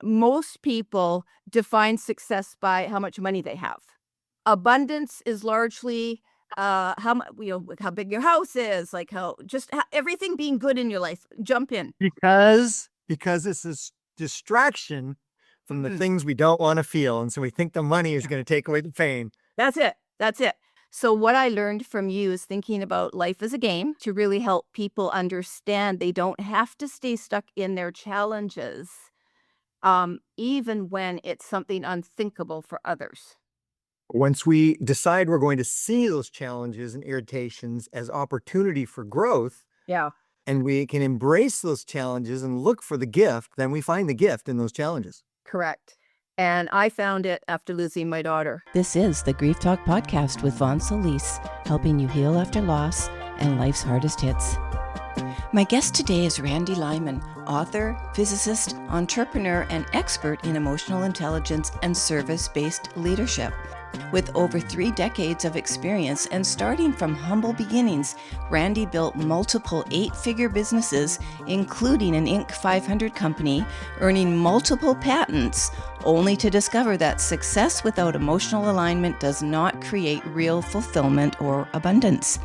most people define success by how much money they have. Abundance is largely how big your house is, like everything being good in your life. Jump in. Because it's this distraction from the things we don't want to feel, and so we think the money is going to take away the pain. That's it. That's it. So what I learned from you is thinking about life as a game to really help people understand they don't have to stay stuck in their challenges, even when it's something unthinkable for others. Once we decide we're going to see those challenges and irritations as opportunity for growth, Yeah. and we can embrace those challenges and look for the gift, then we find the gift in those challenges. Correct. And I found it after losing my daughter. This is the Grief Talk Podcast with Vaughn Solis, helping you heal after loss and life's hardest hits. My guest today is Randy Lyman, author, physicist, entrepreneur, and expert in emotional intelligence and service-based leadership. With over 3 decades of experience and starting from humble beginnings, Randy built multiple 8-figure businesses, including an Inc. 500 company, earning multiple patents, only to discover that success without emotional alignment does not create real fulfillment or abundance.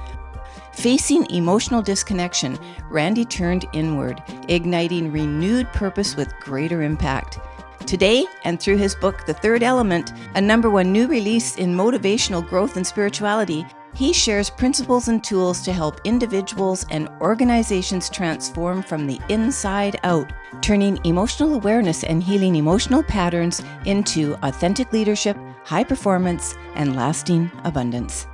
Facing emotional disconnection, Randy turned inward, igniting renewed purpose with greater impact. Today, and through his book, The Third Element, a #1 new release in motivational growth and spirituality, he shares principles and tools to help individuals and organizations transform from the inside out, turning emotional awareness and healing emotional patterns into authentic leadership, high performance, and lasting abundance.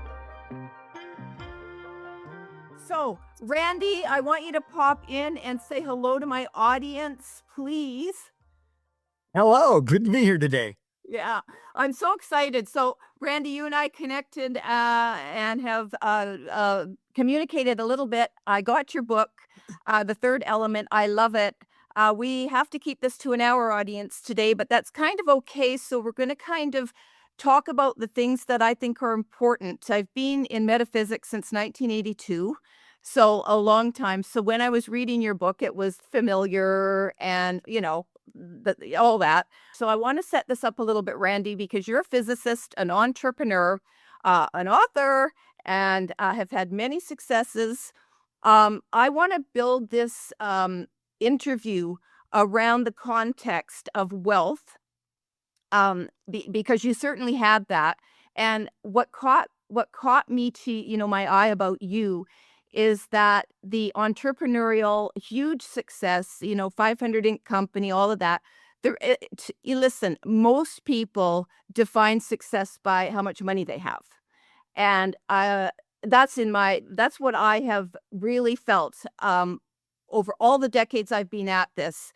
So, Randy, I want you to pop in and say hello to my audience, please. Hello, good to be here today. Yeah, I'm so excited. So, Randy, you and I connected and have communicated a little bit. I got your book, The Third Element. I love it. We have to keep this to an hour audience today, but that's kind of okay. So, we're going to kind of talk about the things that I think are important. I've been in metaphysics since 1982. So, a long time. So, when I was reading your book, it was familiar and, all that. So I want to set this up a little bit, Randy, because you're a physicist, an entrepreneur, an author, and have had many successes. I want to build this interview around the context of wealth, because you certainly had that. And what caught me to my eye about you is that the entrepreneurial huge success, 500 Inc. company, all of that. Listen, most people define success by how much money they have. And that's what I have really felt over all the decades I've been at this.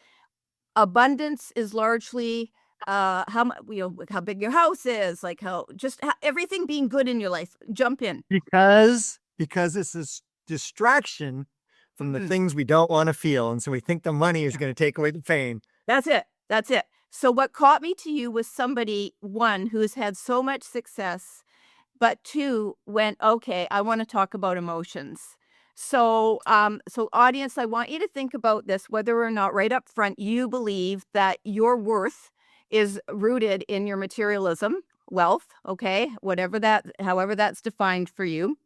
Abundance is largely how big your house is, like everything being good in your life. Jump in. Because it's this distraction from the things we don't want to feel, and so we think the money is going to take away the pain. That's it. That's it. So what caught me to you was somebody, one, who has had so much success, but two, went, okay, I want to talk about emotions. So, audience, I want you to think about this, whether or not right up front you believe that your worth is rooted in your materialism, wealth, okay, however that's defined for you.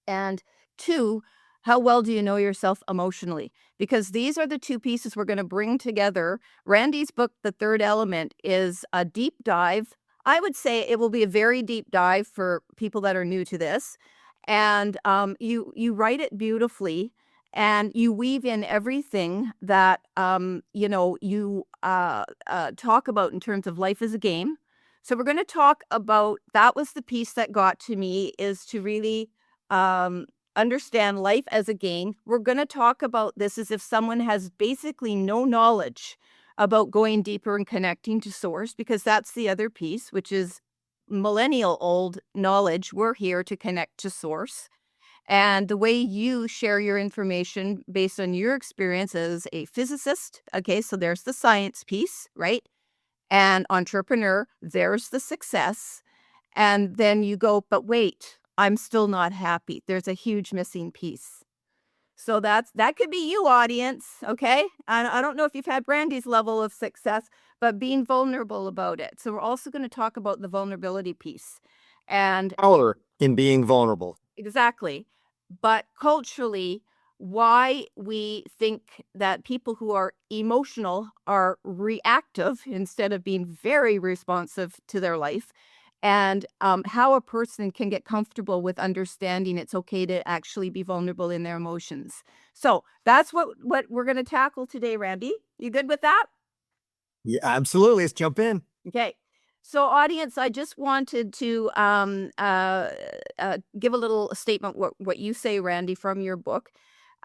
And two, how well do you know yourself emotionally? Because these are the two pieces we're going to bring together. Randy's book, The Third Element, is a deep dive. I would say it will be a very deep dive for people that are new to this. And you write it beautifully, and you weave in everything that you talk about in terms of life as a game. So we're going to talk about, that was the piece that got to me, is to really understand life as a game. We're going to talk about this as if someone has basically no knowledge about going deeper and connecting to source, because that's the other piece, which is millennial old knowledge. We're here to connect to source. And the way you share your information based on your experience as a physicist, okay, so there's the science piece, right? And entrepreneur, there's the success. And then you go, but wait, I'm still not happy. There's a huge missing piece. So that could be you, audience, okay? I don't know if you've had Brandy's level of success, but being vulnerable about it. So we're also going to talk about the vulnerability piece. And Power in being vulnerable. exactly. But culturally, why we think that people who are emotional are reactive instead of being very responsive to their life, and how a person can get comfortable with understanding it's okay to actually be vulnerable in their emotions. So that's what we're going to tackle today, Randy. You good with that? Yeah, absolutely. Let's jump in. Okay. So, audience, I just wanted to give a little statement what you say, Randy, from your book.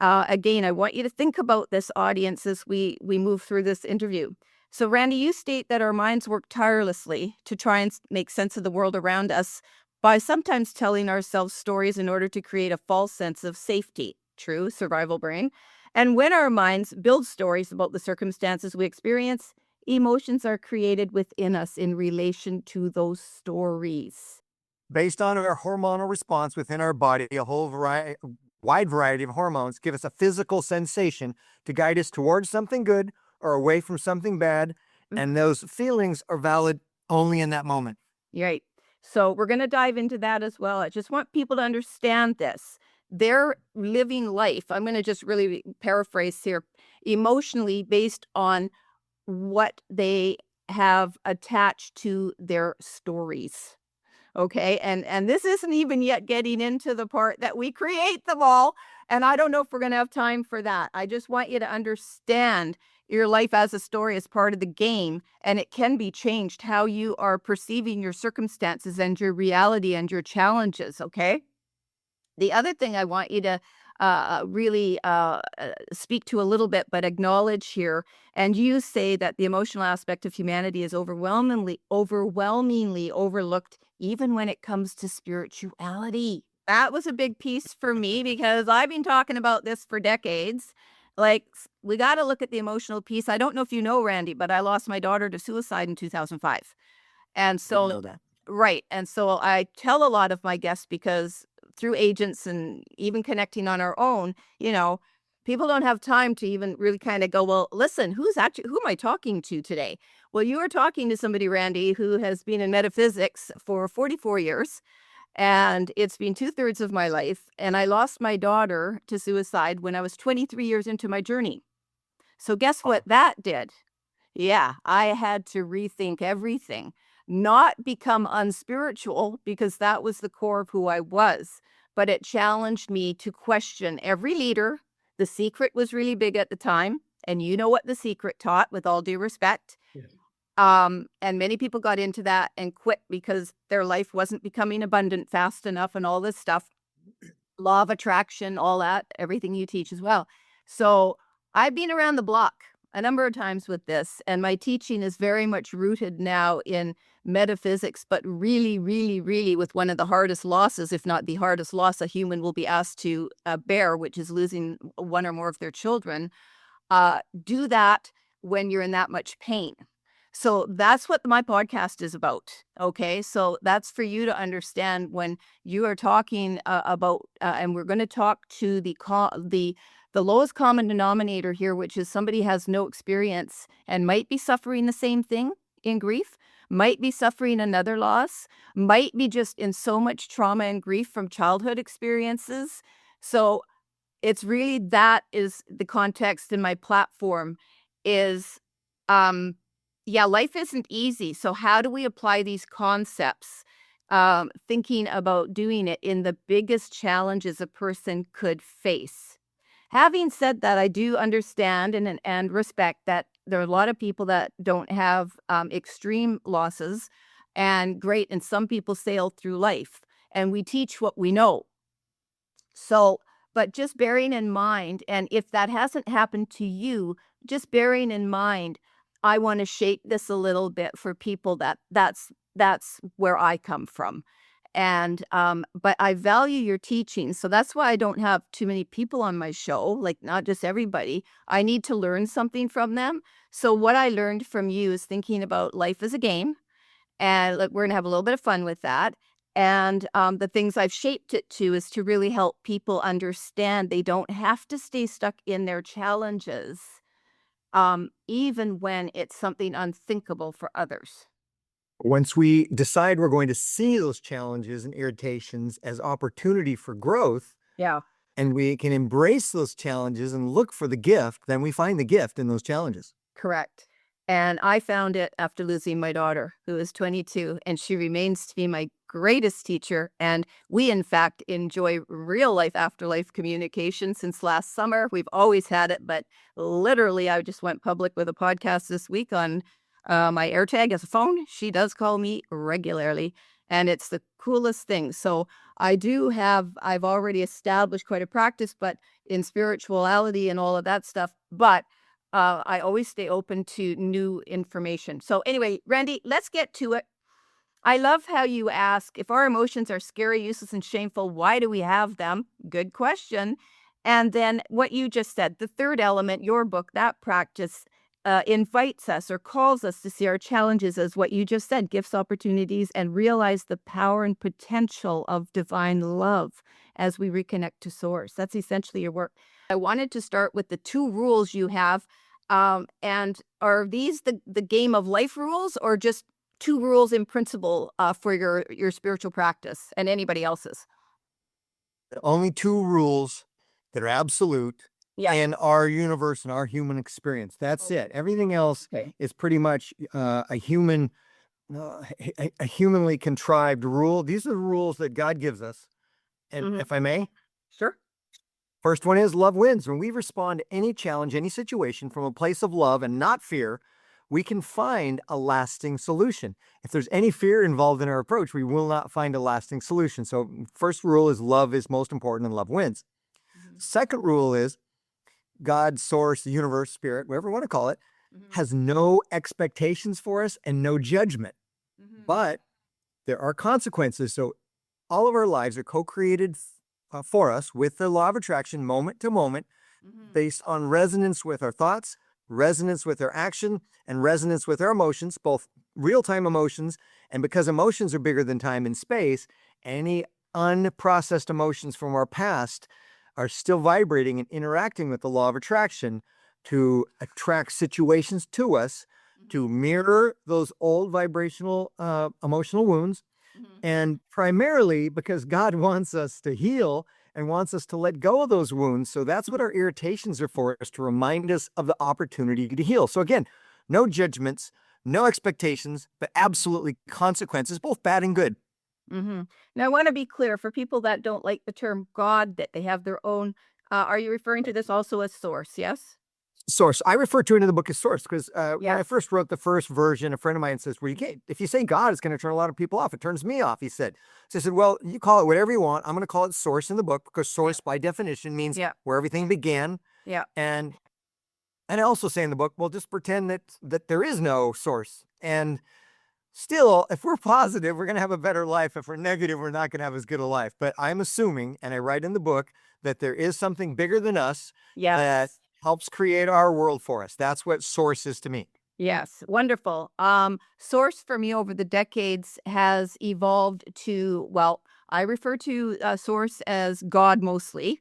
Again, I want you to think about this, audience, as we move through this interview. So, Randy, you state that our minds work tirelessly to try and make sense of the world around us by sometimes telling ourselves stories in order to create a false sense of safety. True, survival brain. And when our minds build stories about the circumstances we experience, emotions are created within us in relation to those stories. Based on our hormonal response within our body, a wide variety of hormones give us a physical sensation to guide us towards something good or away from something bad. And those feelings are valid only in that moment. Right. So we're going to dive into that as well. I just want people to understand this. They're living life. I'm going to just really paraphrase here, emotionally based on what they have attached to their stories. Okay, and this isn't even yet getting into the part that we create them all, and I don't know if we're gonna have time for that. I just want you to understand your life as a story is part of the game, and it can be changed how you are perceiving your circumstances and your reality and your challenges, okay? The other thing I want you to really speak to a little bit, but acknowledge here, and you say that the emotional aspect of humanity is overwhelmingly overlooked, even when it comes to spirituality. That was a big piece for me because I've been talking about this for decades. Like, we got to look at the emotional piece. I don't know if you know, Randy, but I lost my daughter to suicide in 2005. And Didn't so, know that. right. And so I tell a lot of my guests because through agents and even connecting on our own, people don't have time to even really kind of go, well, listen, who am I talking to today? Well, you are talking to somebody, Randy, who has been in metaphysics for 44 years. And it's been 2/3 of my life. And I lost my daughter to suicide when I was 23 years into my journey. So guess what that did? Yeah, I had to rethink everything, not become unspiritual because that was the core of who I was, but it challenged me to question every leader. The Secret was really big at the time, and you know what The Secret taught, with all due respect. And many people got into that and quit because their life wasn't becoming abundant fast enough and all this stuff. Law of attraction, all that, everything you teach as well. So I've been around the block a number of times with this, and my teaching is very much rooted now in metaphysics, but really, really, really with one of the hardest losses, if not the hardest loss a human will be asked to bear, which is losing one or more of their children. Do that when you're in that much pain. So that's what my podcast is about. Okay. So that's for you to understand when you are talking about, and we're going to talk to the lowest common denominator here, which is somebody has no experience and might be suffering the same thing in grief, might be suffering another loss, might be just in so much trauma and grief from childhood experiences. So it's really, that is the context in my platform is, yeah, life isn't easy. So how do we apply these concepts? Thinking about doing it in the biggest challenges a person could face. Having said that, I do understand and respect that there are a lot of people that don't have extreme losses, and great, and some people sail through life, and we teach what we know. So, but just bearing in mind, and if that hasn't happened to you, just bearing in mind, I want to shape this a little bit for people that's where I come from. And but I value your teaching. So that's why I don't have too many people on my show, like not just everybody. I need to learn something from them. So what I learned from you is thinking about life as a game. And like, we're gonna have a little bit of fun with that. And the things I've shaped it to is to really help people understand they don't have to stay stuck in their challenges, even when it's something unthinkable for others. Once we decide we're going to see those challenges and irritations as opportunity for growth, Yeah. and we can embrace those challenges and look for the gift, then we find the gift in those challenges. Correct. And I found it after losing my daughter, who is 22, and she remains to be my greatest teacher. And we, in fact, enjoy real life afterlife communication since last summer. We've always had it, but literally, I just went public with a podcast this week on my AirTag as a phone. She does call me regularly, and it's the coolest thing. So I've already established quite a practice, but in spirituality and all of that stuff. But I always stay open to new information. So anyway, Randy, let's get to it. I love how you ask if our emotions are scary, useless, and shameful, why do we have them? Good question. And then what you just said, the third element, your book, that practice invites us or calls us to see our challenges as what you just said, gifts, opportunities, and realize the power and potential of divine love as we reconnect to source. That's essentially your work. I wanted to start with the 2 rules you have. And are these the game of life rules or just 2 rules in principle for your spiritual practice and anybody else's? Only 2 rules that are absolute Yeah. in our universe and our human experience. That's it. Everything else Okay. is pretty much a human, a humanly contrived rule. These are the rules that God gives us. And if I may, Sure. first one is love wins. When we respond to any challenge, any situation from a place of love and not fear, we can find a lasting solution. If there's any fear involved in our approach, we will not find a lasting solution. So first rule is love is most important and love wins. Second rule is God, source, the universe, spirit, whatever you want to call it, has no expectations for us and no judgment. But there are consequences. So all of our lives are co-created for us with the law of attraction, moment to moment, based on resonance with our thoughts, resonance with our action, and resonance with our emotions, both real-time emotions. And because emotions are bigger than time and space, any unprocessed emotions from our past are still vibrating and interacting with the law of attraction to attract situations to us, to mirror those old vibrational emotional wounds. And primarily because God wants us to heal and wants us to let go of those wounds. So that's what our irritations are for, is to remind us of the opportunity to heal. So again, no judgments, no expectations, but absolutely consequences, both bad and good. Now, I want to be clear for people that don't like the term God, that they have their own. Are you referring to this also as source? Yes. Source. I refer to it in the book as source because when I Yes. first wrote the first version, a friend of mine says, "Well, you can't. If you say God, it's going to turn a lot of people off. It turns me off." He said. So I said, "Well, you call it whatever you want. I'm going to call it source in the book because source, by definition, means Yeah. where everything began." Yeah. And I also say in the book, well, just pretend that there is no source. And still, if we're positive, we're going to have a better life. If we're negative, we're not going to have as good a life. But I'm assuming, and I write in the book, that there is something bigger than us that Yes. helps create our world for us. That's what source is to me. Yes, wonderful. Source for me over the decades has evolved to, well, I refer to source as God mostly.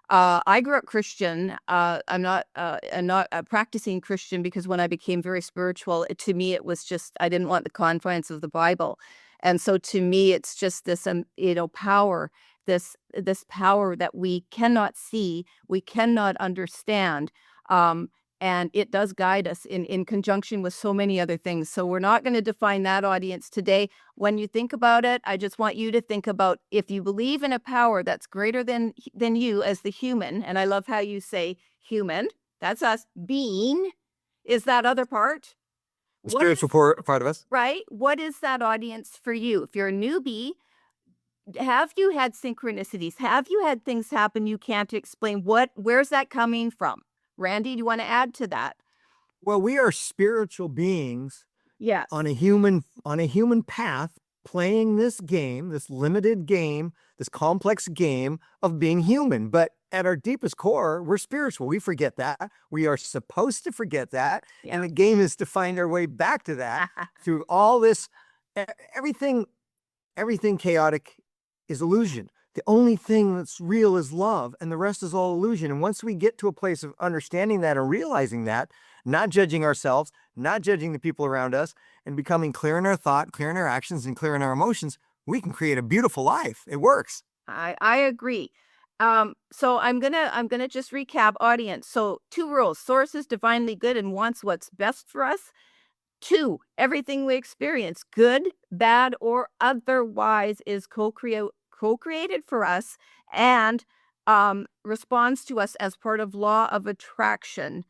I grew up Christian. I'm not a practicing Christian because when I became very spiritual, to me it was just I didn't want the confines of the Bible, and so to me it's just this power, this power that we cannot see, we cannot understand. And it does guide us in conjunction with so many other things. So we're not going to define that audience today. When you think about it, I just want you to think about if you believe in a power that's greater than you as the human, and I love how you say human, that's us. Being is that other part. The What is, spiritual part of us. right? What is that audience for you? If you're a newbie, have you had synchronicities? Have you had things happen you can't explain? Where's that coming from? Randy, do you want to add to that? Well, we are spiritual beings Yes. on a human path, playing this game, this limited game, this complex game of being human. But at our deepest core, we're spiritual. We forget that. We are supposed to forget that. Yeah. And the game is to find our way back to that through all this, everything everything chaotic is illusion. The only thing that's real is love, and the rest is all illusion. And once we get to a place of understanding that and realizing that, not judging ourselves, not judging the people around us, and becoming clear in our thought, clear in our actions, and clear in our emotions, we can create a beautiful life. It works. I agree. So I'm gonna just recap, audience. So 2 rules: source is divinely good and wants what's best for us. 2, everything we experience, good, bad, or otherwise, is co-created for us and responds to us as part of law of attraction.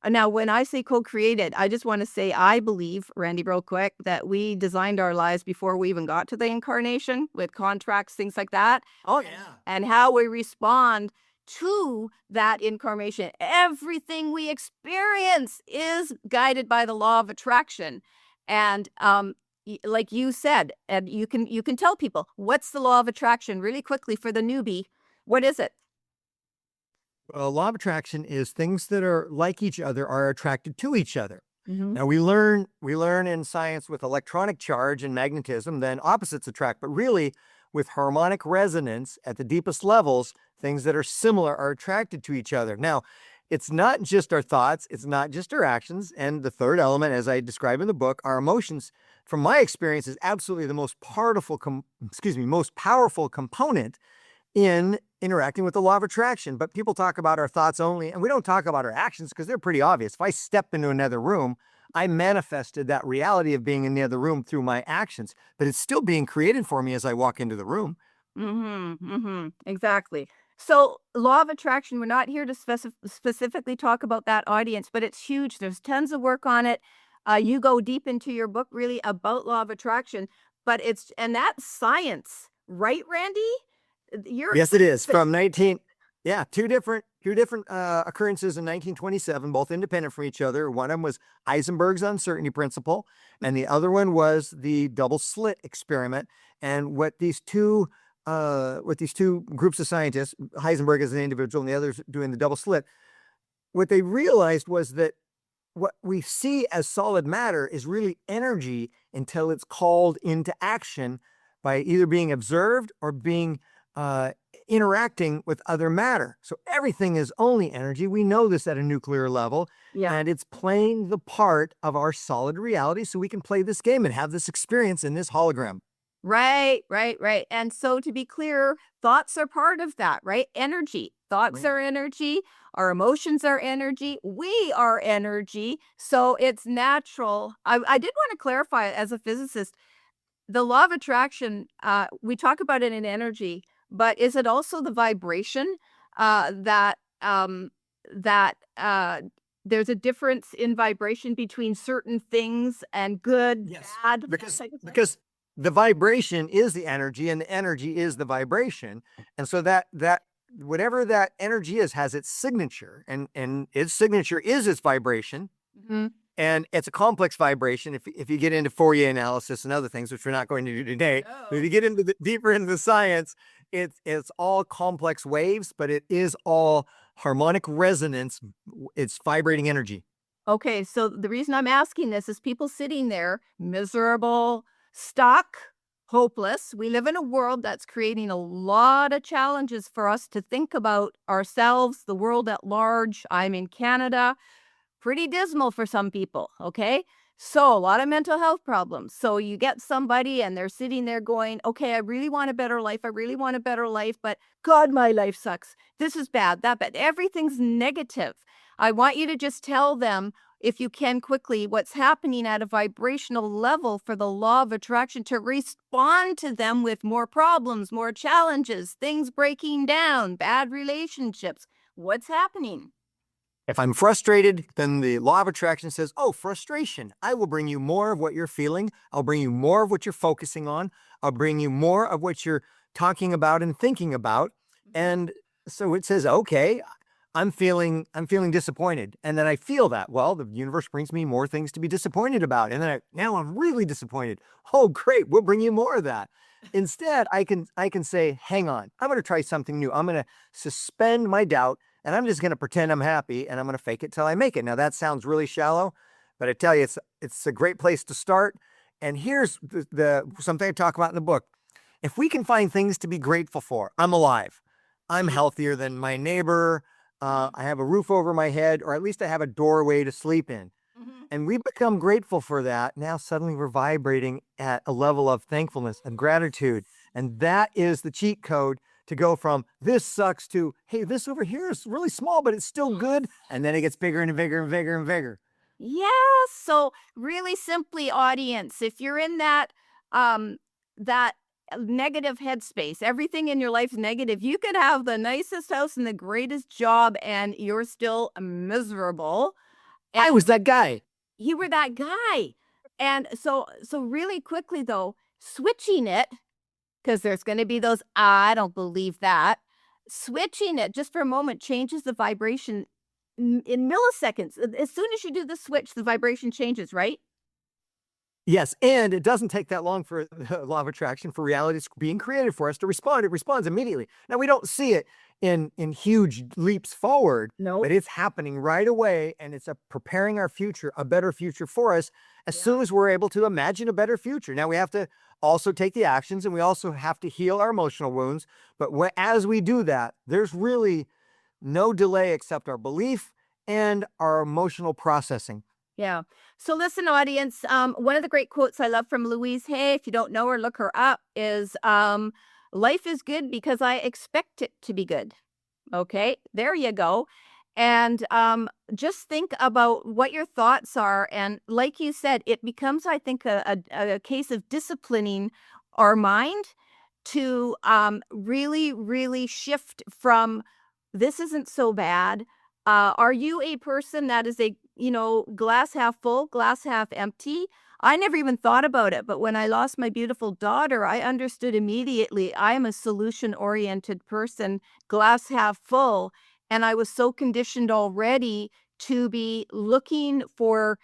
Now, when I say co-created, I just want to say I believe, Randy, real quick, that we designed our lives before we even got to the incarnation with contracts, things like that, Oh, yeah. and how we respond to that incarnation. Everything we experience is guided by the law of attraction. And like you said, and you can tell people, what's the law of attraction really quickly for the newbie? What is it? Law of attraction is things that are like each other are attracted to each other. Mhm. Now we learn in science with electronic charge and magnetism, then opposites attract, but really with harmonic resonance at the deepest levels, things that are similar are attracted to each other. Now, it's not just our thoughts, it's not just our actions, and the third element, as I describe in the book, our emotions, from my experience, is absolutely the most powerful component in interacting with the law of attraction. But people talk about our thoughts only, and we don't talk about our actions because they're pretty obvious. If I stepped into another room, I manifested that reality of being in the other room through my actions, but it's still being created for me as I walk into the room. Exactly. So, law of attraction, we're not here to specifically talk about that, audience, but it's huge. There's tons of work on it. You go deep into your book really about law of attraction, but and that's science, right, Randy? You're Yes, it is. but From 19, yeah, two different occurrences in 1927, both independent from each other. One of them was Heisenberg's uncertainty principle, and the other one was the double slit experiment. And what these two groups of scientists, Heisenberg as an individual and the others doing the double slit, what they realized was that what we see as solid matter is really energy until it's called into action by either being observed or being uh, interacting with other matter. So everything is only energy. We know this at a nuclear level, yeah. and it's playing the part of our solid reality so we can play this game and have this experience in this hologram. Right, right, right. And so to be clear, thoughts are part of that, right? Energy. Thoughts Right. are energy. Our emotions are energy. We are energy. So it's natural. I did want to clarify, as a physicist, the law of attraction, we talk about it in energy, but is it also the vibration that there's a difference in vibration between certain things and good, Yes, bad, that because type of thing? because the vibration is the energy, and the energy is the vibration, and so that whatever that energy is has its signature, and its signature is its vibration, Mhm. and it's a complex vibration. If you get into Fourier analysis and other things, which we're not going to do today, but if No. you get into deeper into the science, it's all complex waves, but it is all harmonic resonance. It's vibrating energy. Okay, so the reason I'm asking this is people sitting there miserable, stuck, hopeless. We live in a world that's creating a lot of challenges for us to think about ourselves, the world at large. I'm in Canada. Pretty dismal for some people, okay? So, a lot of mental health problems. So, you get somebody and they're sitting there going, okay, I really want a better life. I really want a better life, but God, my life sucks. This is bad, that bad. Everything's negative. I want you to just tell them, if you can quickly, what's happening at a vibrational level for the law of attraction to respond to them with more problems, more challenges, things breaking down, bad relationships. What's happening? If I'm frustrated, then the law of attraction says, oh, frustration. I will bring you more of what you're feeling. I'll bring you more of what you're focusing on. I'll bring you more of what you're talking about and thinking about. And so it says, okay, I'm feeling disappointed. And then I feel that. Well, the universe brings me more things to be disappointed about. And then now I'm really disappointed. Oh, great. We'll bring you more of that. Instead, I can say, hang on, I'm going to try something new. I'm going to suspend my doubt, and I'm just going to pretend I'm happy, and I'm going to fake it till I make it. Now that sounds really shallow, but I tell you, it's a great place to start. And here's the something I talk about in the book. If we can find things to be grateful for, I'm alive. I'm healthier than my neighbor. I have a roof over my head, or at least I have a doorway to sleep in. And we become grateful for that. Now suddenly we're vibrating at a level of thankfulness and gratitude. And that is the cheat code to go from this sucks to, hey, this over here is really small, but it's still good. And then it gets bigger and bigger and bigger and bigger. Yeah. So really simply, audience, if you're in that negative headspace, everything in your life is negative, you could have the nicest house and the greatest job and you're still miserable. I was that guy. You were that guy. And so really quickly though, switching it, because there's going to be those, I don't believe that. Switching it just for a moment changes the vibration in milliseconds. As soon as you do the switch, the vibration changes, right? Yes, and it doesn't take that long for the law of attraction, for reality being created for us to respond. It responds immediately. Now, we don't see it in huge leaps forward, No. but it's happening right away, and it's preparing our future, a better future for us, as soon as we're able to imagine a better future. Now, we have to also take the actions, and we also have to heal our emotional wounds. But as we do that, there's really no delay except our belief and our emotional processing. Yeah. So listen, audience, one of the great quotes I love from Louise Hay, if you don't know her, look her up, is life is good because I expect it to be good. Okay, there you go. And just think about what your thoughts are. And like you said, it becomes, I think, a case of disciplining our mind to really, really shift from this isn't so bad. Are you a person that is a, glass half full, glass half empty? I never even thought about it, but when I lost my beautiful daughter, I understood immediately I am a solution-oriented person, glass half full, and I was so conditioned already to be looking for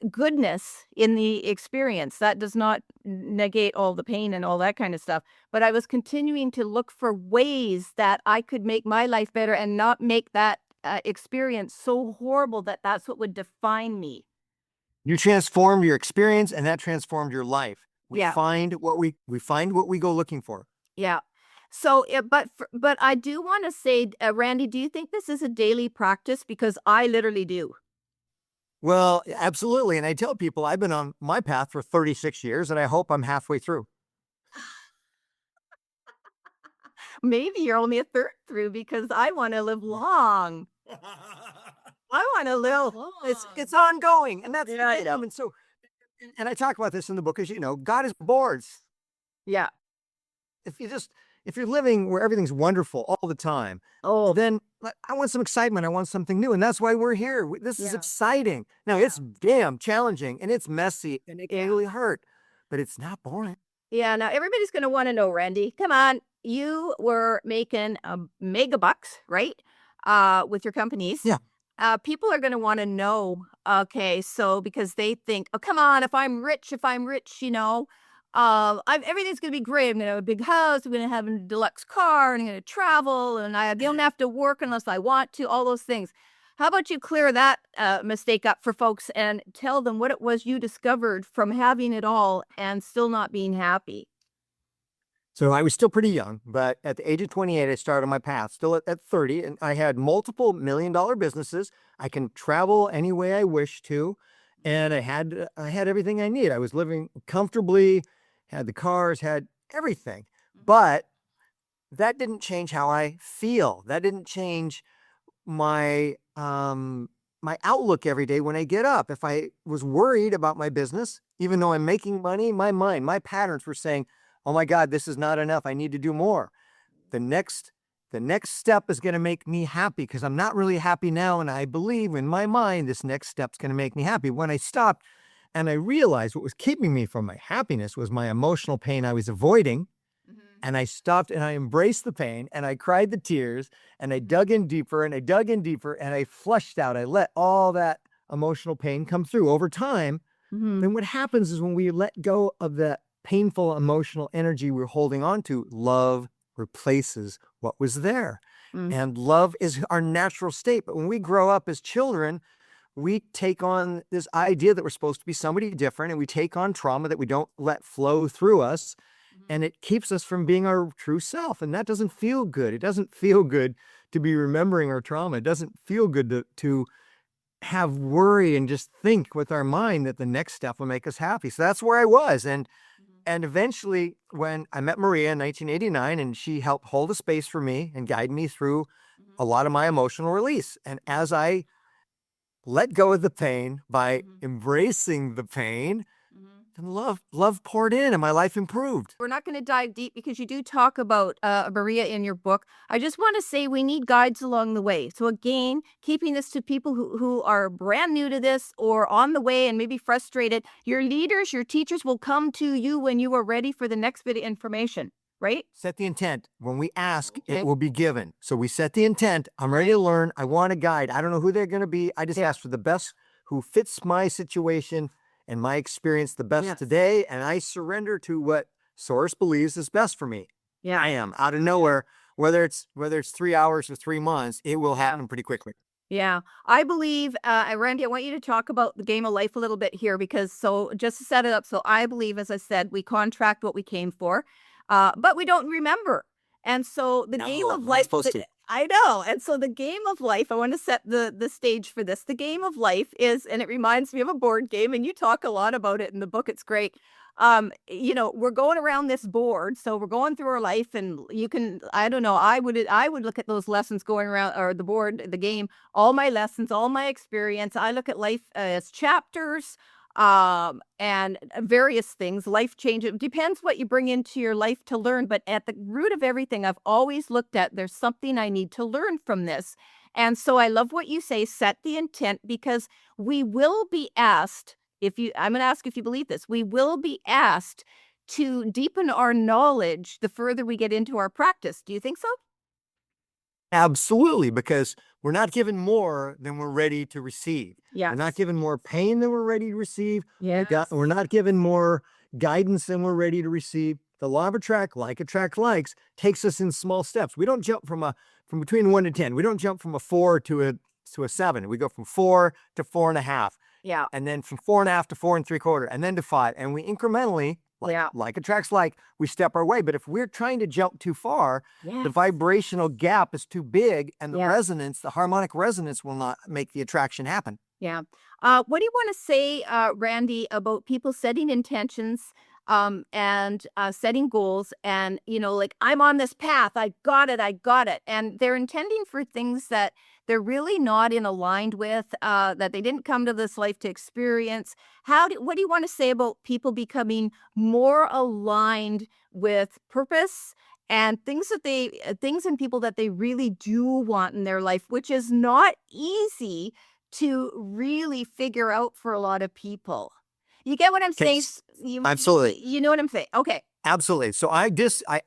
goodness in the experience. That does not negate all the pain and all that kind of stuff, but I was continuing to look for ways that I could make my life better and not make that experience so horrible that that's what would define me. You transformed your experience, and that transformed your life. We Yeah. find what we find what we go looking for. Yeah. So, but I do want to say, Randy, do you think this is a daily practice? Because I literally do. Well, absolutely. And I tell people I've been on my path for 36 years, and I hope I'm halfway through. Maybe you're only a third through because I want to live long. I want to live long. It's ongoing, and that's Yeah, I know. and so, and I talk about this in the book, as you know, God is boards. Yeah. If you're living where everything's wonderful all the time, Oh, then I want some excitement. I want something new, and that's why we're here. This is Yeah. exciting. Now it's damn challenging, and it's messy, and it can really hurt, but it's not boring. yeah. Now everybody's going to want to know, Randy. Come on, you were making mega bucks, right? With your companies. Yeah. People are going to want to know. Okay, so because they think, oh, come on, if I'm rich, everything's going to be great. I'm going to have a big house. I'm going to have a deluxe car, and I'm going to travel, and I don't have to work unless I want to. All those things. How about you clear that mistake up for folks and tell them what it was you discovered from having it all and still not being happy? So I was still pretty young, but at the age of 28, I started my path, still at 30, and I had multiple $1 million businesses. I can travel any way I wish to, and I had everything I need. I was living comfortably, had the cars, had everything. But that didn't change how I feel. That didn't change my my outlook every day when I get up. If I was worried about my business, even though I'm making money, my mind, my patterns were saying, oh my God, this is not enough. I need to do more. The next step is going to make me happy because I'm not really happy now. And I believe in my mind, this next step's going to make me happy. When I stopped and I realized what was keeping me from my happiness was my emotional pain I was avoiding. And I stopped and I embraced the pain and I cried the tears and I dug in deeper and I dug in deeper and I flushed out. I let all that emotional pain come through over time. Then what happens is when we let go of that painful emotional energy we're holding on to, love replaces what was there. And love is our natural state. But when we grow up as children, we take on this idea that we're supposed to be somebody different, and we take on trauma that we don't let flow through us. and it keeps us from being our true self. And that doesn't feel good. It doesn't feel good to be remembering our trauma. It doesn't feel good to have worry and just think with our mind that the next step will make us happy. So that's where I was. And eventually, when I met Maria in 1989, and she helped hold a space for me and guide me through a lot of my emotional release. And as I let go of the pain by embracing the pain, and love poured in and my life improved. We're not going to dive deep because you do talk about Maria in your book. I just want to say we need guides along the way. So again, keeping this to people who are brand new to this or on the way and maybe frustrated, your leaders, your teachers will come to you when you are ready for the next bit of information, right? Set the intent. When we ask, Okay. it will be given. So we set the intent. I'm ready to learn. I want a guide. I don't know who they're going to be. I just ask for the best who fits my situation and my experience the best today, and I surrender to what Source believes is best for me. Yeah. I am out of nowhere, whether it's 3 hours or 3 months, it will happen pretty quickly. Yeah, I believe, Randy, I want you to talk about the game of life a little bit here because just to set it up, so I believe, as I said, we contract what we came for, but we don't remember. And so the game of life, I know. And so the game of life, I want to set the stage for this. The game of life is, and it reminds me of a board game, and you talk a lot about it in the book. It's great. We're going around this board, so we're going through our life, and you can, I don't know, I would look at those lessons going around, or the board, the game, all my lessons, all my experience. I look at life as chapters, and various things, life change. It depends what you bring into your life to learn, but at the root of everything, I've always looked at, there's something I need to learn from this. And so I love what you say, set the intent, because we will be asked, I'm going to ask if you believe this, we will be asked to deepen our knowledge the further we get into our practice. Do you think so? Absolutely, because we're not given more than we're ready to receive. Yeah. We're not given more pain than we're ready to receive. Yeah. We're not given more guidance than we're ready to receive. The law of attract, like attract likes, takes us in small steps. We don't jump from between 1 to 10. We don't jump from a 4 to a 7. We go from 4 to 4.5. Yeah. And then from 4.5 to 4 3/4, and then to 5. And we incrementally, like attracts like, we step our way. But if we're trying to jump too far, the vibrational gap is too big, and the resonance, the harmonic resonance, will not make the attraction happen. Yeah. What do you want to say, Randy, about people setting intentions and setting goals and, like, I'm on this path, I got it. And they're intending for things that they're really not aligned with, that they didn't come to this life to experience. What do you want to say about people becoming more aligned with purpose and things and people that they really do want in their life, which is not easy to really figure out for a lot of people? You get what I'm saying? Absolutely. You know what I'm saying? Okay. Absolutely. So I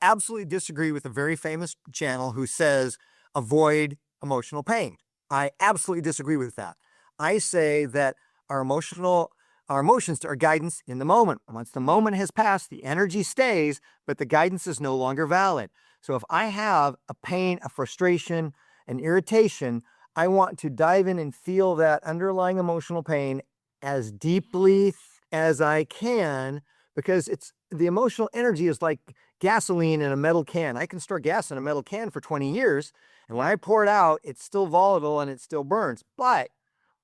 absolutely disagree with a very famous channel who says avoid emotional pain. I absolutely disagree with that. I say that our emotions are guidance in the moment. Once the moment has passed, the energy stays, but the guidance is no longer valid. So if I have a pain, a frustration, an irritation, I want to dive in and feel that underlying emotional pain as deeply as I can, because the emotional energy is like gasoline in a metal can. I can store gas in a metal can for 20 years, and when I pour it out, it's still volatile and it still burns. But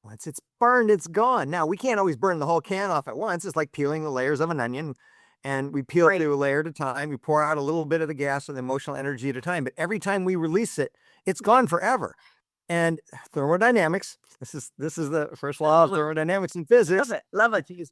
once it's burned, it's gone. Now, we can't always burn the whole can off at once. It's like peeling the layers of an onion, and we peel it a layer at a time. We pour out a little bit of the gas and the emotional energy at a time. But every time we release it, it's gone forever. And thermodynamics, this is the first law of thermodynamics in physics. Love it.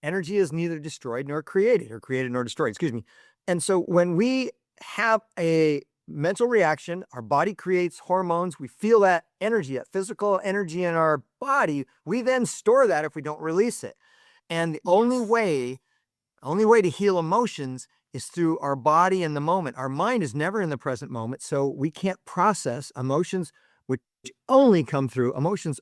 Energy is neither destroyed nor created, or created nor destroyed, excuse me. And so when we have a mental reaction, our body creates hormones, we feel that energy, that physical energy in our body, we then store that if we don't release it. And the only way to heal emotions is through our body in the moment. Our mind is never in the present moment, so we can't process emotions, which all emotions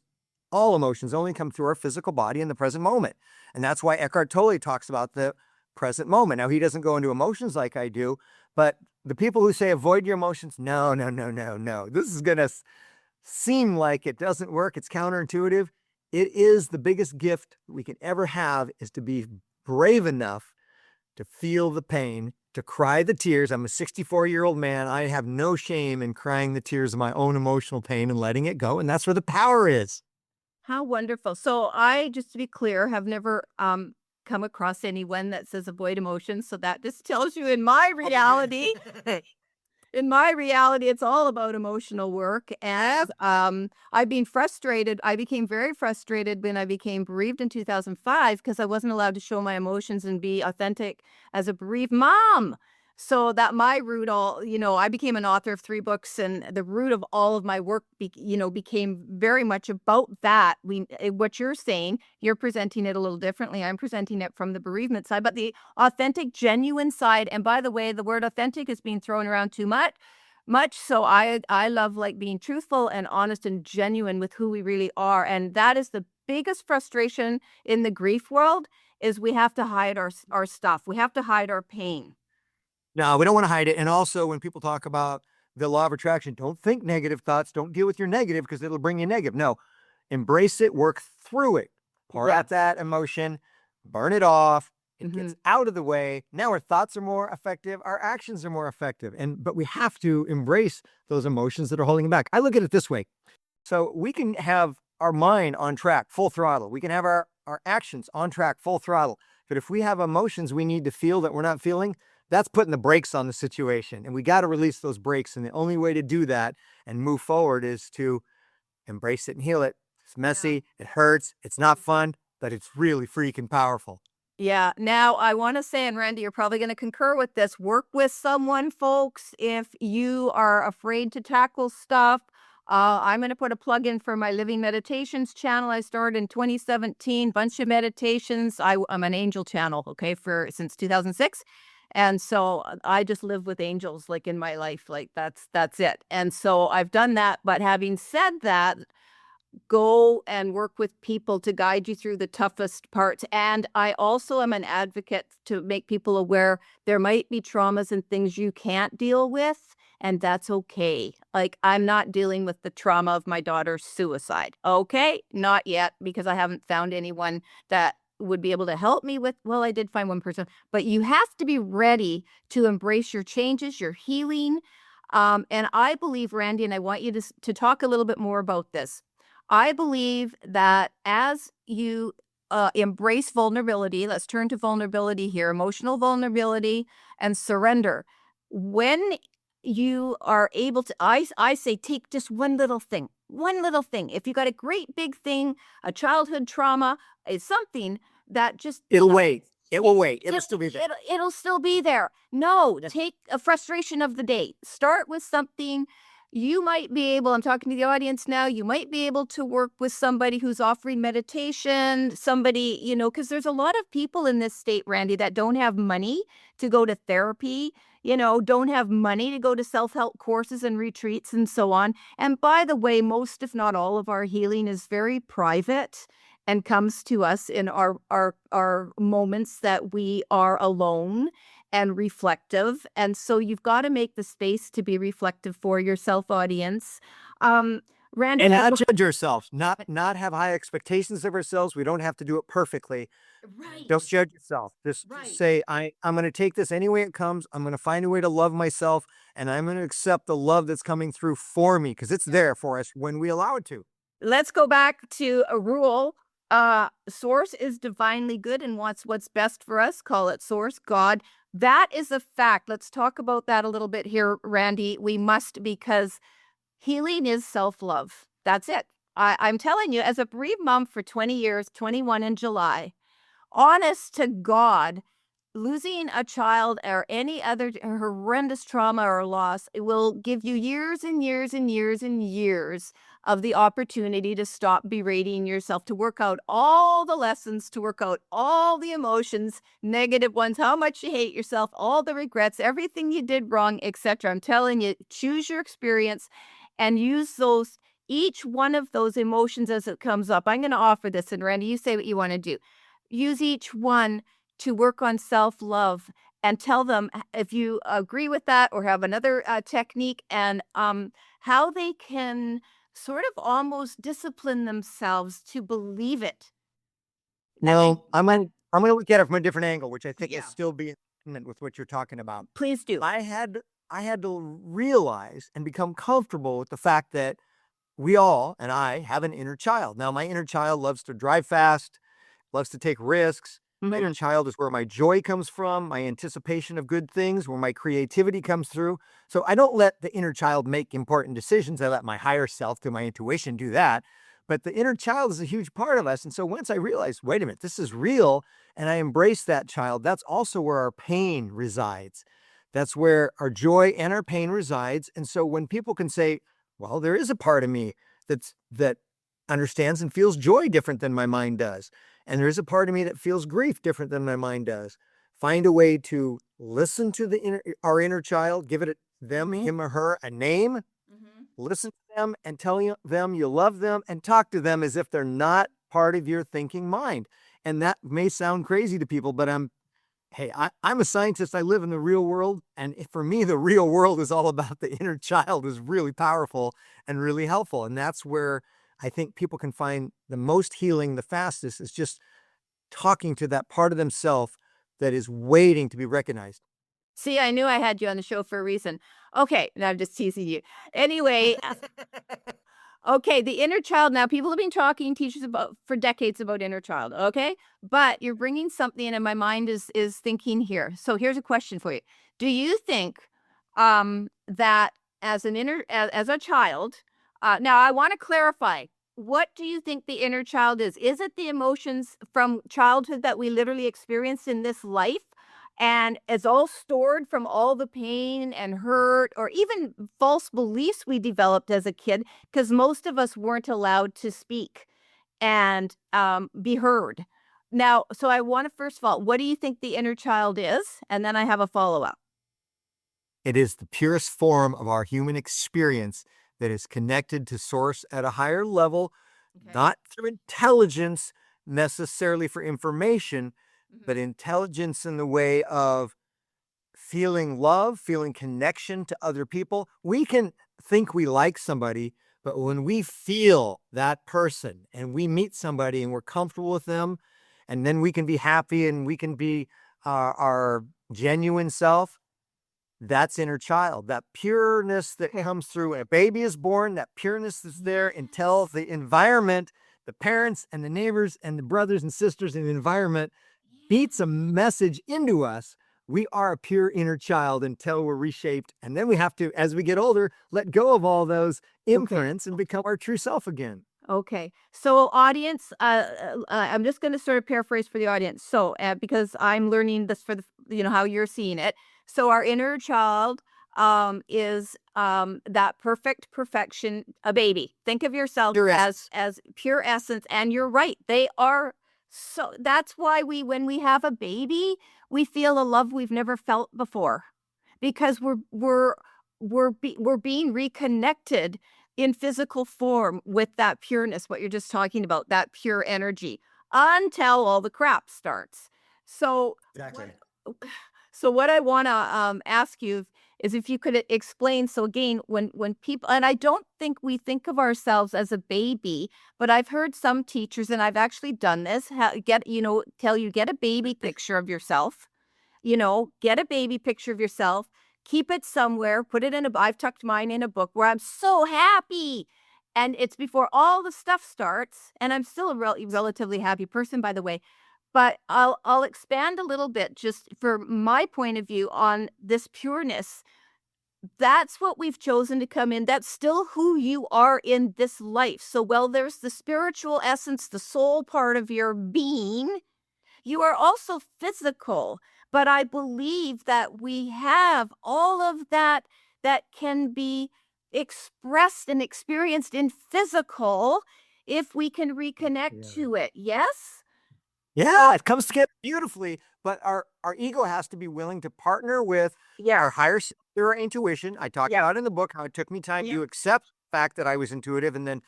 only come through our physical body in the present moment. And that's why Eckhart Tolle talks about the present moment. Now, he doesn't go into emotions like I do, but the people who say avoid your emotions, no. This is going to seem like it doesn't work. It's counterintuitive. It is the biggest gift we can ever have, is to be brave enough to feel the pain to cry the tears. I'm a 64-year-old man. I have no shame in crying the tears of my own emotional pain and letting it go. And that's where the power is. How wonderful. So I, just to be clear, have never come across anyone that says avoid emotions. So that just tells you in my reality, it's all about emotional work. And I've been frustrated. I became very frustrated when I became bereaved in 2005 because I wasn't allowed to show my emotions and be authentic as a bereaved mom. So that my root I became an author of 3 books, and the root of all of my work, became very much about that. What you're saying, you're presenting it a little differently. I'm presenting it from the bereavement side, but the authentic, genuine side. And by the way, the word authentic is being thrown around too much. So I love like being truthful and honest and genuine with who we really are. And that is the biggest frustration in the grief world, is we have to hide our stuff. We have to hide our pain. No, we don't want to hide it. And also, when people talk about the law of attraction, don't think negative thoughts. Don't deal with your negative because it'll bring you negative. No, embrace it, work through it, pour out that emotion, burn it off. It gets out of the way. Now our thoughts are more effective. Our actions are more effective. But we have to embrace those emotions that are holding back. I look at it this way. So we can have our mind on track, full throttle. We can have our actions on track, full throttle. But if we have emotions we need to feel that we're not feeling, that's putting the brakes on the situation. And we got to release those brakes. And the only way to do that and move forward is to embrace it and heal it. It's messy. It hurts. It's not fun, but it's really freaking powerful. Yeah. Now, I want to say, and Randy, you're probably going to concur with this, work with someone, folks, if you are afraid to tackle stuff. I'm going to put a plug in for my Living Meditations channel. I started in 2017, bunch of meditations. I'm an angel channel, okay, since 2006. And so I just live with angels, like in my life, like that's it. And so I've done that. But having said that, go and work with people to guide you through the toughest parts. And I also am an advocate to make people aware there might be traumas and things you can't deal with, and that's okay. Like, I'm not dealing with the trauma of my daughter's suicide. Okay, not yet, because I haven't found anyone that would be able to help me with, well, I did find one person, but you have to be ready to embrace your changes, your healing. And I believe, Randy, and I want you to talk a little bit more about this. I believe that as you embrace vulnerability, let's turn to vulnerability here, emotional vulnerability and surrender. When you are able to, I say, take just one little thing. If you got a great big thing, a childhood trauma, is something that just It'll wait. It will wait. It'll still be there. It'll still be there. No, take a frustration of the day. Start with something. You might be able, I'm talking to the audience now, you might be able to work with somebody who's offering meditation, somebody, because there's a lot of people in this state, Randy, that don't have money to go to therapy, don't have money to go to self-help courses and retreats and so on. And by the way, most, if not all, of our healing is very private and comes to us in our moments that we are alone and reflective. And so you've got to make the space to be reflective for yourself, audience. Randy, And not judge ourselves, not have high expectations of ourselves. We don't have to do it perfectly. right. Don't judge yourself. Just say, I'm going to take this any way it comes. I'm going to find a way to love myself, and I'm going to accept the love that's coming through for me, because it's there for us when we allow it to. Let's go back to a rule. Source is divinely good and wants what's best for us. Call it source, God. That is a fact. Let's talk about that a little bit here, Randy. We must, because healing is self-love. That's it. I'm telling you, as a bereaved mom for 20 years, 21 in July, honest to God, losing a child or any other horrendous trauma or loss, it will give you years and years and years and years of the opportunity to stop berating yourself, to work out all the lessons, to work out all the emotions, negative ones, how much you hate yourself, all the regrets, everything you did wrong, etc. I'm telling you, choose your experience and use each one of those emotions as it comes up. I'm going to offer this, and Randy, you say what you want to do. Use each one to work on self-love, and tell them if you agree with that or have another technique, and how they can sort of almost discipline themselves to believe it. No, I'm I'm going to look at it from a different angle, which I think Yeah. is still being with what you're talking about. Please do. I had to realize and become comfortable with the fact that we all, and I, have an inner child. Now, my inner child loves to drive fast, loves to take risks. My inner child is where my joy comes from, my anticipation of good things, where my creativity comes through. So I don't let the inner child make important decisions. I let my higher self, through my intuition, do that. But the inner child is a huge part of us. And so once I realized, wait a minute, this is real, and I embrace that child, that's also where our pain resides. That's where our joy and our pain resides. And so when people can say, well, there is a part of me that understands and feels joy different than my mind does. And there is a part of me that feels grief different than my mind does. Find a way to listen to our inner child, give it them, him or her, a name, listen to them and them you love them, and talk to them as if they're not part of your thinking mind. And that may sound crazy to people, but I'm a scientist. I live in the real world. And for me, the real world is all about the inner child is really powerful and really helpful. And that's where I think people can find the most healing the fastest, is just talking to that part of themselves that is waiting to be recognized. See, I knew I had you on the show for a reason. Okay, now I'm just teasing you. Anyway, okay, the inner child. Now, people have been talking, teachers about for decades about inner child. Okay, but you're bringing something in, and my mind is thinking here. So here's a question for you: do you think that as as a child? Now, I want to clarify. What do you think the inner child is? Is it the emotions from childhood that we literally experienced in this life? And it's all stored from all the pain and hurt, or even false beliefs we developed as a kid, because most of us weren't allowed to speak and be heard. Now, so I want to, first of all, what do you think the inner child is? And then I have a follow up. It is the purest form of our human experience that is connected to source at a higher level, not through intelligence necessarily for information, but intelligence in the way of feeling love, feeling connection to other people. We can think we like somebody, but when we feel that person and we meet somebody and we're comfortable with them, and then we can be happy and we can be our genuine self, that's inner child. That pureness that comes through when a baby is born, that pureness is there until the environment, the parents and the neighbors and the brothers and sisters in the environment beats a message into us. We are a pure inner child until we're reshaped. And then we have to, as we get older, let go of all those imprints and become our true self again. Okay. So, audience, I'm just going to sort of paraphrase for the audience. So, because I'm learning this for how you're seeing it. So, our inner child is that perfect perfection, a baby. Think of yourself Pure as pure essence, and you're right. They are. So that's why when we have a baby, we feel a love we've never felt before, because we're being reconnected in physical form with that pureness, what you're just talking about, that pure energy, until all the crap starts. So, Exactly. so what I want to ask you is if you could explain. So again, when people, and I don't think we think of ourselves as a baby, but I've heard some teachers, and I've actually done this, tell you, get a baby picture of yourself. Get a baby picture of yourself, keep it somewhere, put it in I've tucked mine in a book where I'm so happy. And it's before all the stuff starts. And I'm still a relatively happy person, by the way. But I'll expand a little bit just for my point of view on this pureness. That's what we've chosen to come in. That's still who you are in this life. So, there's the spiritual essence, the soul part of your being. You are also physical, but I believe that we have all of that that can be expressed and experienced in physical if we can reconnect to it. Yes? Yeah, it comes together beautifully, but our ego has to be willing to partner with our higher self through our intuition. I talked about in the book how it took me time to accept the fact that I was intuitive and then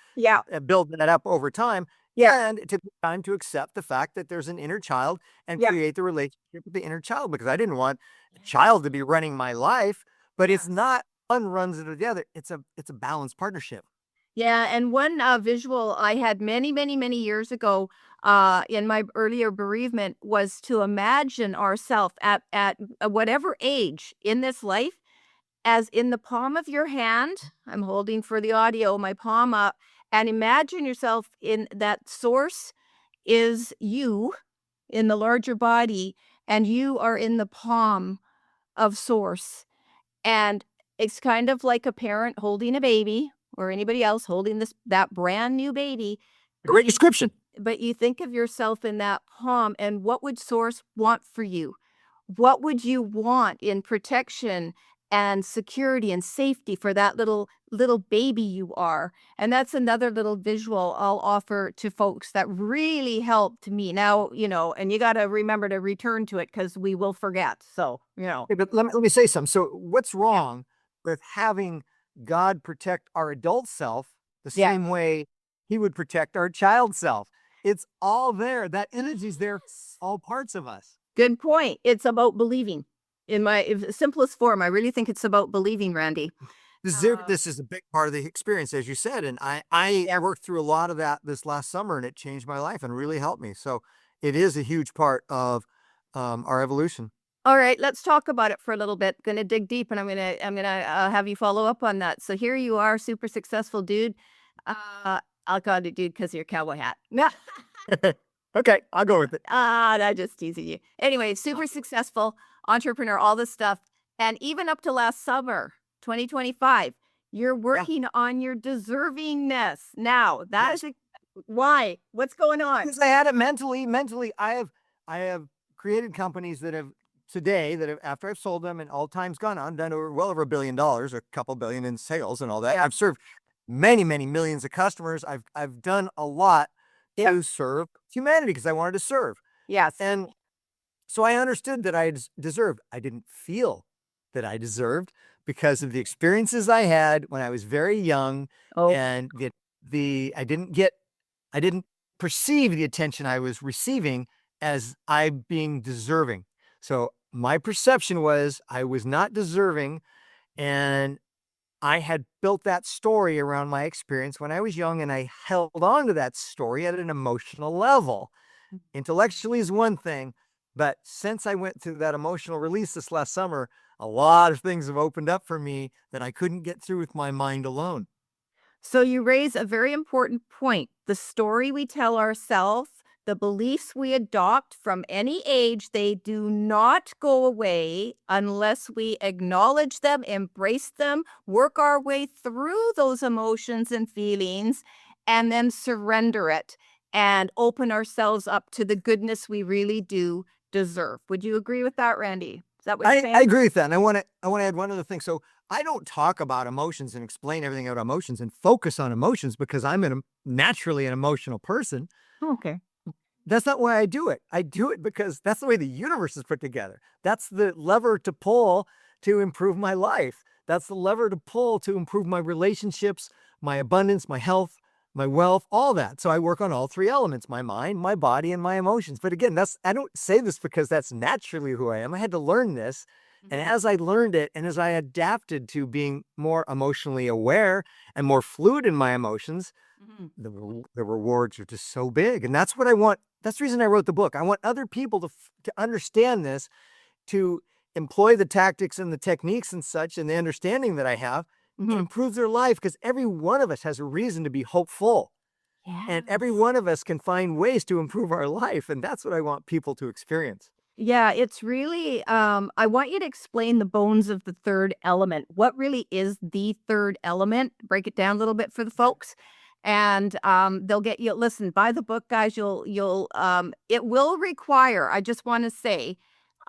build that up over time. And it took me time to accept the fact that there's an inner child and create the relationship with the inner child, because I didn't want a child to be running my life, but it's not one runs it together. It's a balanced partnership. Yeah, and one visual I had many, many, many years ago in my earlier bereavement was to imagine ourselves at whatever age in this life as in the palm of your hand. I'm holding for the audio my palm up, and imagine yourself in that source is you in the larger body, and you are in the palm of source. And it's kind of like a parent holding a baby or anybody else holding that brand new baby. Great description. But you think of yourself in that palm, and what would source want for you? What would you want in protection and security and safety for that little baby you are? And that's another little visual I'll offer to folks that really helped me. Now, and you got to remember to return to it because we will forget. So, Hey, but let me say something. So what's wrong with having God protect our adult self the Yeah. same way he would protect our child self? It's all there. That energy's there, all parts of us. Good point. It's about believing. In my simplest form, I really think it's about believing, Randy. This is a big part of the experience, as you said. And I worked through a lot of that this last summer, and it changed my life and really helped me. So it is a huge part of our evolution. All right, let's talk about it for a little bit. Going to dig deep, and I'm gonna have you follow up on that. So here you are, super successful dude. I'll call you dude because of your cowboy hat. No, Okay, I'll go with it. I'm just teasing you. Anyway, super successful entrepreneur, all this stuff, and even up to last summer, 2025, you're working on your deservingness. Now, that's why. What's going on? Because I had it mentally. I have created companies that have after I've sold them and all time's gone on, done well over $1 billion, or a couple billion in sales and all that. Yeah. I've served many, many millions of customers. I've done a lot to serve humanity because I wanted to serve. Yes. And so I understood that I deserved. I didn't feel that I deserved because of the experiences I had when I was very young, and I didn't perceive the attention I was receiving as I being deserving. So my perception was I was not deserving, and I had built that story around my experience when I was young, and I held on to that story at an emotional level. Intellectually is one thing, but since I went through that emotional release this last summer, a lot of things have opened up for me that I couldn't get through with my mind alone. So you raise a very important point. The story we tell ourselves, the beliefs we adopt from any age, they do not go away unless we acknowledge them, embrace them, work our way through those emotions and feelings, and then surrender it and open ourselves up to the goodness we really do deserve. Would you agree with that, Randy? Is that what you're saying? I agree with that. And I want to add one other thing. So I don't talk about emotions and explain everything about emotions and focus on emotions because I'm naturally an emotional person. Okay. That's not why I do it. I do it because that's the way the universe is put together. That's the lever to pull to improve my life. That's the lever to pull to improve my relationships, my abundance, my health, my wealth, all that. So I work on all three elements: my mind, my body, and my emotions. But again, I don't say this because that's naturally who I am. I had to learn this. And as I learned it, and as I adapted to being more emotionally aware and more fluid in my emotions, the rewards are just so big. And that's what I want. That's the reason I wrote the book. I want other people to understand this, to employ the tactics and the techniques and such, and the understanding that I have, to improve their life, because every one of us has a reason to be hopeful. And every one of us can find ways to improve our life. And that's what I want people to experience. Yeah, it's really, I want you to explain the bones of the third element. What really is the third element? Break it down a little bit for the folks. And they'll get you, listen, buy the book, guys. It will require, I just want to say,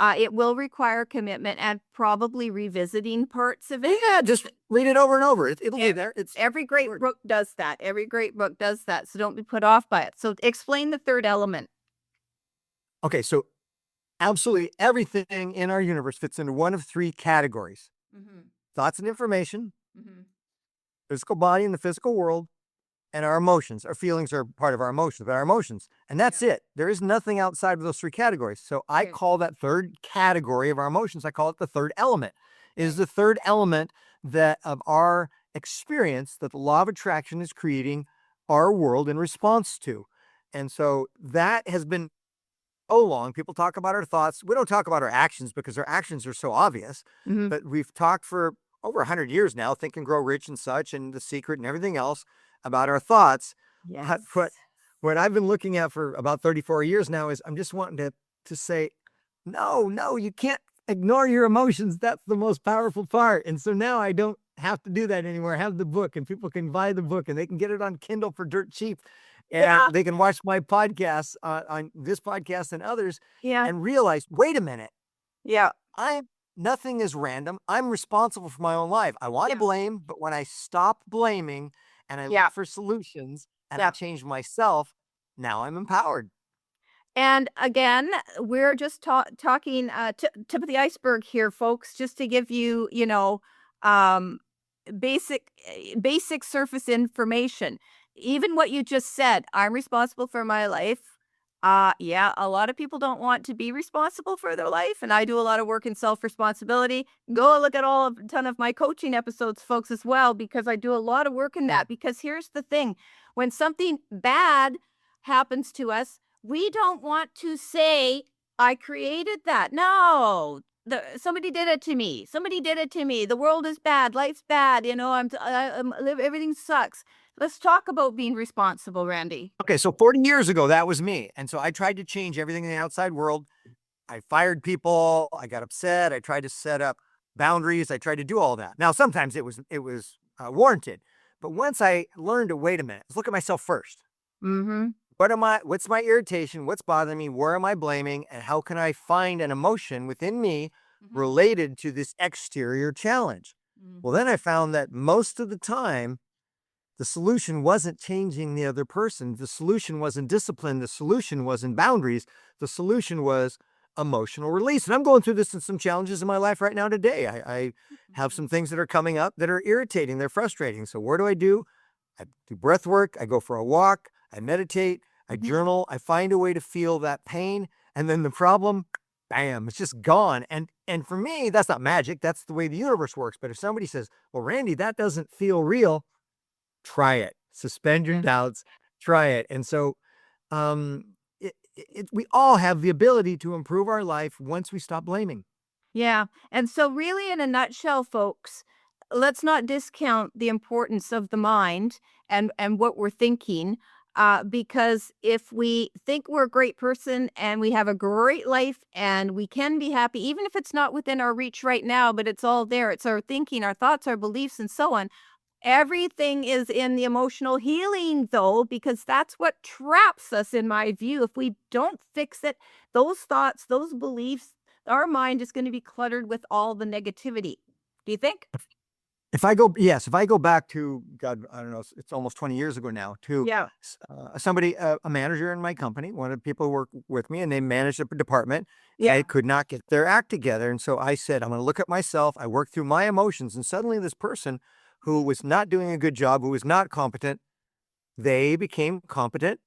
it will require commitment and probably revisiting parts of it. Yeah, just read it over and over. It'll be there. Every great book does that. Every great book does that. So don't be put off by it. So explain the third element. Okay, so absolutely everything in our universe fits into one of three categories: thoughts and information, physical body and the physical world, and our emotions. Our feelings are part of our emotions, but our emotions. And that's it. There is nothing outside of those three categories. So I call that third category of our emotions, I call it the third element. It is the third element that of our experience that the law of attraction is creating our world in response to. And so that has been so long. People talk about our thoughts. We don't talk about our actions because our actions are so obvious, Mhm. but we've talked for over 100 years now, Think and Grow Rich and such, and The Secret and everything else about our thoughts. Yes. What I've been looking at for about 34 years now is I'm just wanting to say, no, you can't ignore your emotions. That's the most powerful part. And so now I don't have to do that anymore. I have the book, and people can buy the book, and they can get it on Kindle for dirt cheap. And Yeah. they can watch my podcasts on this podcast and others Yeah. and realize, wait a minute, Yeah. nothing is random. I'm responsible for my own life. I want to Yeah. blame, but when I stop blaming and I Yeah. look for solutions and I Yeah. change myself, now I'm empowered. And again, we're just talking tip of the iceberg here, folks, just to give you, um, basic surface information. Even what you just said, I'm responsible for my life. Yeah, a lot of people don't want to be responsible for their life, and I do a lot of work in self-responsibility. Go look at a ton of my coaching episodes, folks, as well, because I do a lot of work in that. Because here's the thing, when something bad happens to us, we don't want to say, I created that. No, somebody did it to me. Somebody did it to me. The world is bad. Life's bad. Everything sucks. Let's talk about being responsible, Randy. Okay, so 40 years ago, that was me. And so I tried to change everything in the outside world. I fired people. I got upset. I tried to set up boundaries. I tried to do all that. Now, sometimes it was warranted. But once I learned to wait a minute, let's look at myself first. Mm-hmm. What's my irritation? What's bothering me? Where am I blaming? And how can I find an emotion within me related to this exterior challenge? Well, then I found that most of the time, the solution wasn't changing the other person. The solution wasn't discipline. The solution wasn't boundaries. The solution was emotional release. And I'm going through this in some challenges in my life right now today. I have some things that are coming up that are irritating. They're frustrating. So what do? I do breath work. I go for a walk. I meditate. I journal. I find a way to feel that pain. And then the problem, bam, it's just gone. And for me, that's not magic. That's the way the universe works. But if somebody says, well, Randy, that doesn't feel real, try it. Suspend your doubts. Try it. And so we all have the ability to improve our life once we stop blaming. Yeah. And so, really, in a nutshell, folks, let's not discount the importance of the mind and what we're thinking. Because if we think we're a great person and we have a great life and we can be happy, even if it's not within our reach right now, but it's all there, it's our thinking, our thoughts, our beliefs, and so on. Everything is in the emotional healing, though, because that's what traps us, in my view. If we don't fix it, those thoughts, those beliefs, our mind is going to be cluttered with all the negativity. Do you think? If I go back to, God, I don't know, it's almost 20 years ago now, to Yeah. somebody, a manager in my company, one of the people who work with me, and they managed a department. Yeah. I could not get their act together. And so I said, I'm going to look at myself. I worked through my emotions. And suddenly this person who was not doing a good job, who was not competent, they became competent.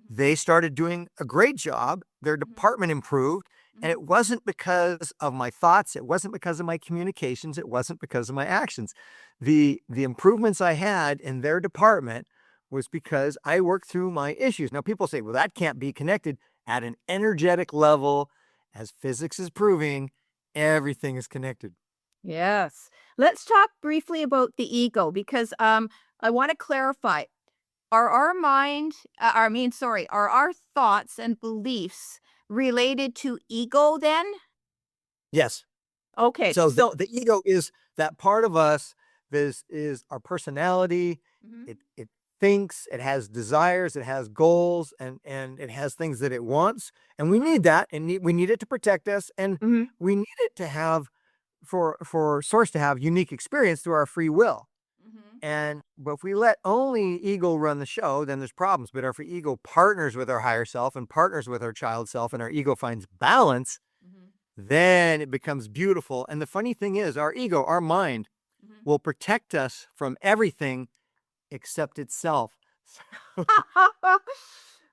They started doing a great job. Their department improved. And it wasn't because of my thoughts. It wasn't because of my communications. It wasn't because of my actions. The improvements I had in their department was because I worked through my issues. Now, people say, well, that can't be connected. At an energetic level, as physics is proving, everything is connected. Yes. Let's talk briefly about the ego because I want to clarify. Are our mind, are our thoughts and beliefs related to ego then? Yes. Okay. So the ego is that part of us. This is our personality. It thinks, it has desires, it has goals, and it has things that it wants. And we need that, and we need it to protect us, and we need it to have for source to have unique experience through our free will. But if we let only ego run the show, then there's problems. But if our ego partners with our higher self and partners with our child self, and our ego finds balance, then it becomes beautiful. And the funny thing is, our ego, our mind, will protect us from everything except itself.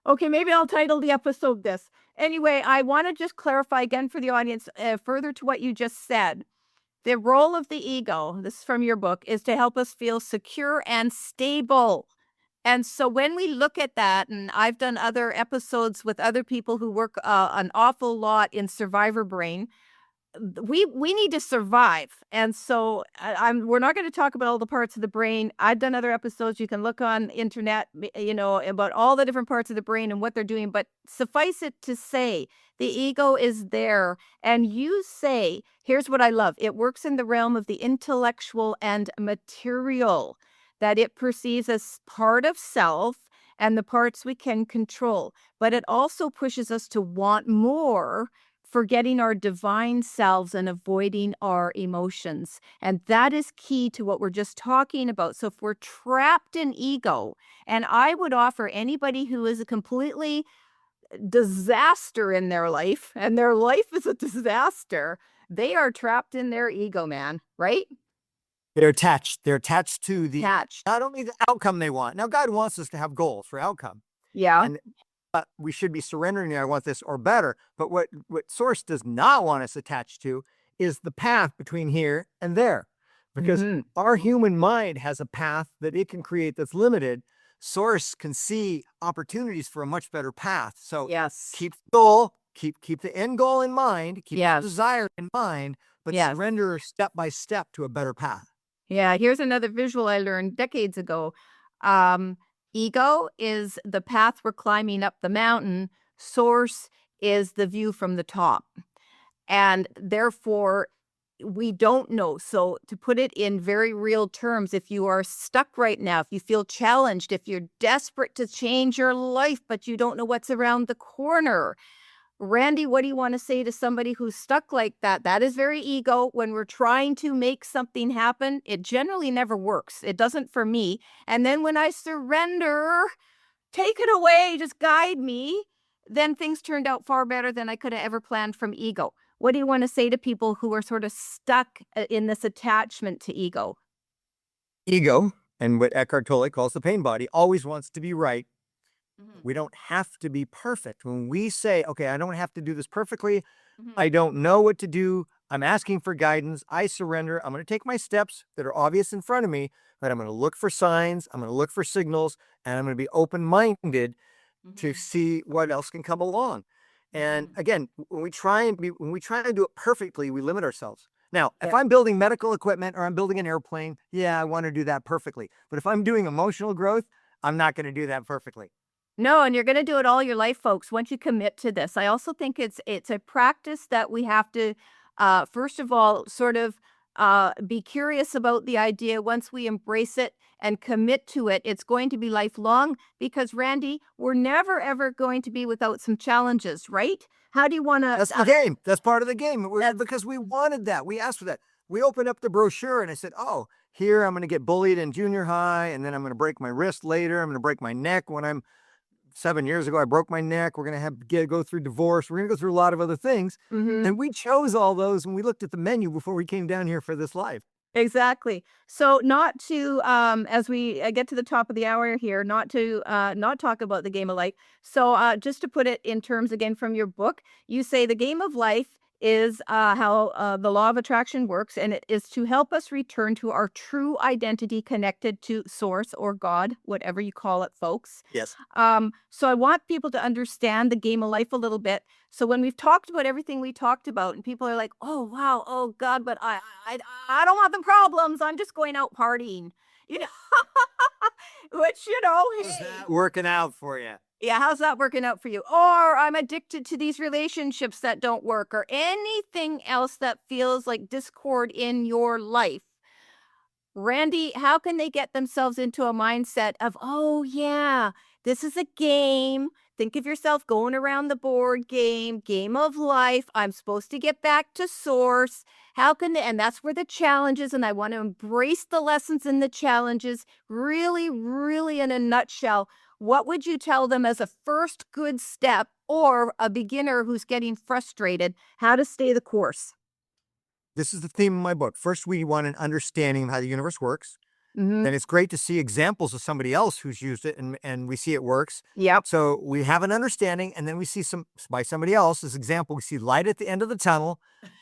Okay, maybe I'll title the episode this. Anyway, I want to just clarify again for the audience, further to what you just said. The role of the ego, this is from your book, is to help us feel secure and stable. And so when we look at that, and I've done other episodes with other people who work an awful lot in survivor brain, we need to survive. And so we're not going to talk about all the parts of the brain. I've done other episodes. You can look on internet, about all the different parts of the brain and what they're doing. But suffice it to say, the ego is there. And you say, here's what I love. It works in the realm of the intellectual and material, that it perceives as part of self and the parts we can control. But it also pushes us to want more, forgetting our divine selves and avoiding our emotions. And that is key to what we're just talking about. So if we're trapped in ego, and I would offer anybody who is a completely disaster in their life, and their life is a disaster, they are trapped in their ego, man, right? They're attached. They're attached to Attached. not only the outcome they want. Now, God wants us to have goals for outcome. Yeah. And we should be surrendering. I want this or better. But what Source does not want us attached to is the path between here and there, because our human mind has a path that it can create that's limited. Source can see opportunities for a much better path. So Yes. keep the goal, keep the end goal in mind, keep Yes. the desire in mind, but Yes. surrender step by step to a better path. Yeah, here's another visual I learned decades ago. Ego is the path we're climbing up the mountain. Source is the view from the top. And therefore, we don't know. So to put it in very real terms, if you are stuck right now, if you feel challenged, if you're desperate to change your life, but you don't know what's around the corner, Randy, what do you want to say to somebody who's stuck like that? That is very ego. When we're trying to make something happen, it generally never works. It doesn't for me. And then when I surrender, take it away, just guide me, then things turned out far better than I could have ever planned from ego. What do you want to say to people who are sort of stuck in this attachment to ego? Ego, and what Eckhart Tolle calls the pain body, always wants to be right. We don't have to be perfect. When we say, okay, I don't have to do this perfectly, I don't know what to do, I'm asking for guidance, I surrender, I'm going to take my steps that are obvious in front of me, but I'm going to look for signs, I'm going to look for signals, and I'm going to be open-minded to see what else can come along. And again, when we try to do it perfectly, we limit ourselves. Now, if I'm building medical equipment or I'm building an airplane, yeah, I want to do that perfectly. But if I'm doing emotional growth, I'm not going to do that perfectly. No, and you're going to do it all your life, folks, once you commit to this. I also think it's a practice that we have to, first of all, sort of be curious about the idea. Once we embrace it and commit to it, it's going to be lifelong because, Randy, we're never, ever going to be without some challenges, right? How do you want to... That's the game. That's part of the game. Because we wanted that. We asked for that. We opened up the brochure and I said, oh, here I'm going to get bullied in junior high, and then I'm going to break my wrist later. I'm going to break my neck when I'm 7 years ago, I broke my neck. We're going to go through divorce. We're going to go through a lot of other things. And we chose all those when we looked at the menu before we came down here for this live. Exactly. So not to, as we get to the top of the hour here, not to not talk about the game of life. So just to put it in terms again from your book, you say the game of life is how the law of attraction works, and it is to help us return to our true identity connected to source or God, whatever you call it, folks. Yes. So I want people to understand the game of life a little bit. So when we've talked about everything we talked about, and people are like, "Oh wow, oh God," but I don't want the problems. I'm just going out partying, you know. Which How's hey. that working out for you? Yeah, how's that working out for you? Or I'm addicted to these relationships that don't work, or anything else that feels like discord in your life. Randy, how can they get themselves into a mindset of, oh, yeah, this is a game. Think of yourself going around the board game of life. I'm supposed to get back to source. How can they? And that's where the challenge is. And I want to embrace the lessons and the challenges. Really, really, in a nutshell, what would you tell them as a first good step, or a beginner who's getting frustrated, how to stay the course? This is the theme of my book. First, we want an understanding of how the universe works. Mm-hmm. Then it's great to see examples of somebody else who's used it, and we see it works. Yep. So we have an understanding, and then we see by somebody else's example, we see light at the end of the tunnel.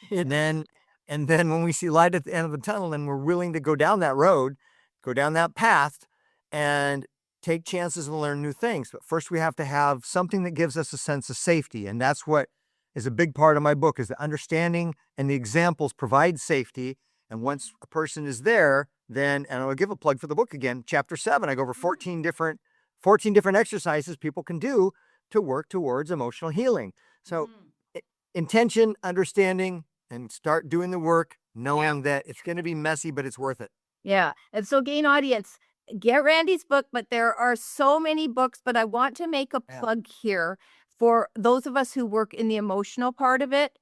And then And then when we see light at the end of the tunnel and we're willing to go down that road, go down that path, and take chances and learn new things. But first we have to have something that gives us a sense of safety. And that's what is a big part of my book, is the understanding and the examples provide safety. And once a person is there, then, and I'll give a plug for the book again, chapter 7, I go over 14 different exercises people can do to work towards emotional healing. So intention, understanding, and start doing the work, knowing that it's going to be messy, but it's worth it. Yeah. And so, gain audience, get Randy's book, but there are so many books. But I want to make a plug here for those of us who work in the emotional part of it.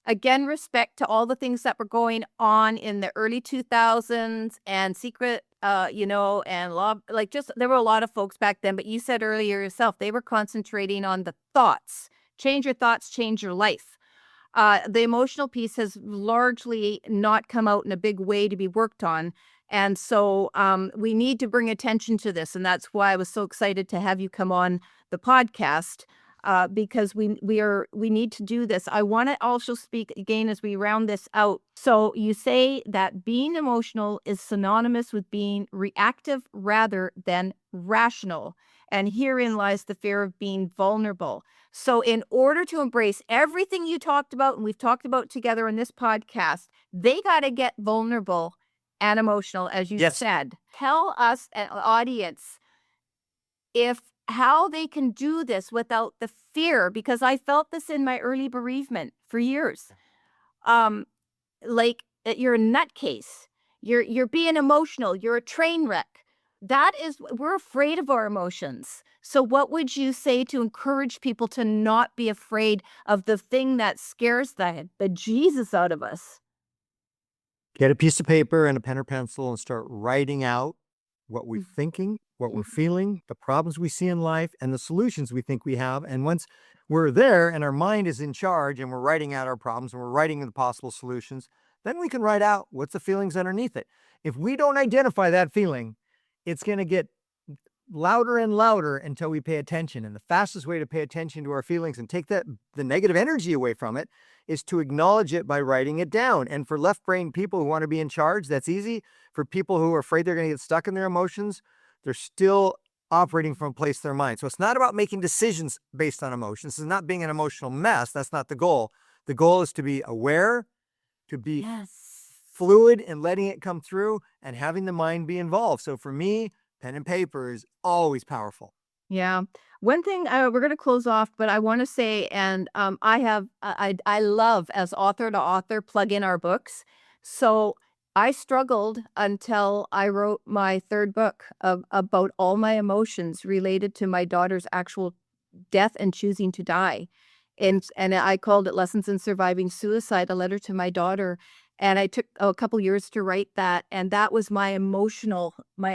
Again, respect to all the things that were going on in the early 2000s and secret, and law, like just there were a lot of folks back then. But you said earlier yourself, they were concentrating on the thoughts. Change your thoughts, change your life. The emotional piece has largely not come out in a big way to be worked on. And so we need to bring attention to this. And that's why I was so excited to have you come on the podcast, because we need to do this. I want to also speak again as we round this out. So you say that being emotional is synonymous with being reactive rather than rational. And herein lies the fear of being vulnerable. So in order to embrace everything you talked about, and we've talked about together in this podcast, they got to get vulnerable and emotional, as you said. Tell us, an audience, how they can do this without the fear, because I felt this in my early bereavement for years. Like you're a nutcase, you're being emotional, you're a train wreck. We're afraid of our emotions. So what would you say to encourage people to not be afraid of the thing that scares the Jesus out of us? Get a piece of paper and a pen or pencil and start writing out what we're thinking, what we're feeling, the problems we see in life, and the solutions we think we have. And once we're there and our mind is in charge and we're writing out our problems and we're writing the possible solutions, then we can write out what's the feelings underneath it. If we don't identify that feeling, it's going to get louder and louder until we pay attention. And the fastest way to pay attention to our feelings and take the negative energy away from it is to acknowledge it by writing it down. And for left-brain people who want to be in charge, that's easy. For people who are afraid they're going to get stuck in their emotions, they're still operating from a place of their mind. So it's not about making decisions based on emotions. It's not being an emotional mess. That's not the goal. The goal is to be aware, to be fluid and letting it come through, and having the mind be involved. So for me, pen and paper is always powerful. Yeah. One thing, we're going to close off, but I want to say, and I love, as author to author, plug in our books. So I struggled until I wrote my third book about all my emotions related to my daughter's actual death and choosing to die. And I called it Lessons in Surviving Suicide, a letter to my daughter. And I took a couple years to write that. And that was my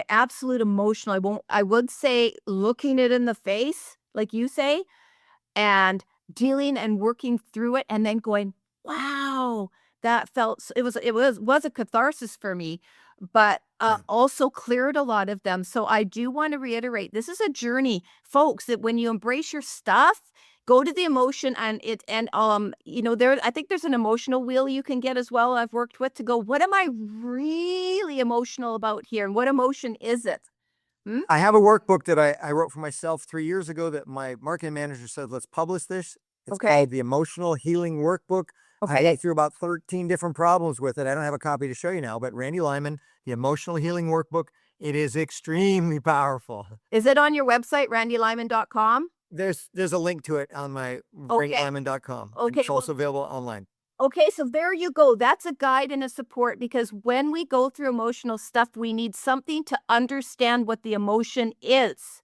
absolute emotional. I would say looking it in the face, like you say, and dealing and working through it, and then going, wow, that felt, it was a catharsis for me, but also cleared a lot of them. So I do want to reiterate, this is a journey, folks, that when you embrace your stuff, go to the emotion I think there's an emotional wheel you can get as well. I've worked with to go, what am I really emotional about here? And what emotion is it? I have a workbook that I wrote for myself 3 years ago that my marketing manager said, let's publish this. It's called the Emotional Healing Workbook. I went through about 13 different problems with it. I don't have a copy to show you now, but Randy Lyman, the Emotional Healing Workbook, it is extremely powerful. Is it on your website, randylyman.com? There's a link to it on my randylyman.com. Okay. It's also available online. Okay, so there you go. That's a guide and a support, because when we go through emotional stuff, we need something to understand what the emotion is.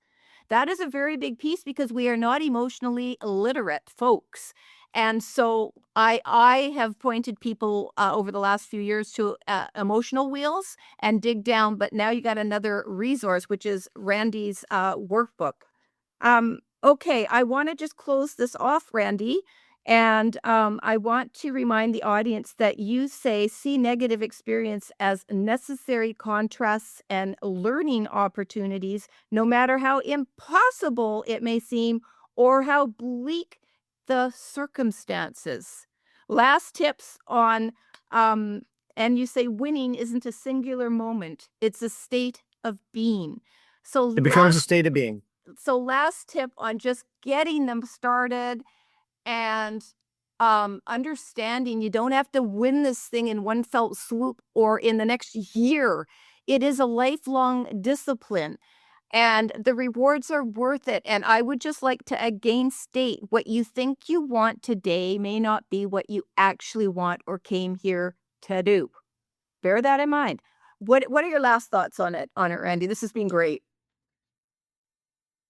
That is a very big piece, because we are not emotionally literate folks. And so I have pointed people over the last few years to emotional wheels and dig down. But now you got another resource, which is Randy's workbook. Okay, I want to just close this off, Randy. And I want to remind the audience that you see negative experience as necessary contrasts and learning opportunities, no matter how impossible it may seem or how bleak the circumstances. Last tips on and you say winning isn't a singular moment; it's a state of being. So It becomes a state of being. last tip on just getting them started and understanding you don't have to win this thing in one felt swoop or in the next year. It is a lifelong discipline and the rewards are worth it. And I would just like to again state what you think you want today may not be what you actually want or came here to do. Bear that in mind. What are your last thoughts on it, Randy? This has been great.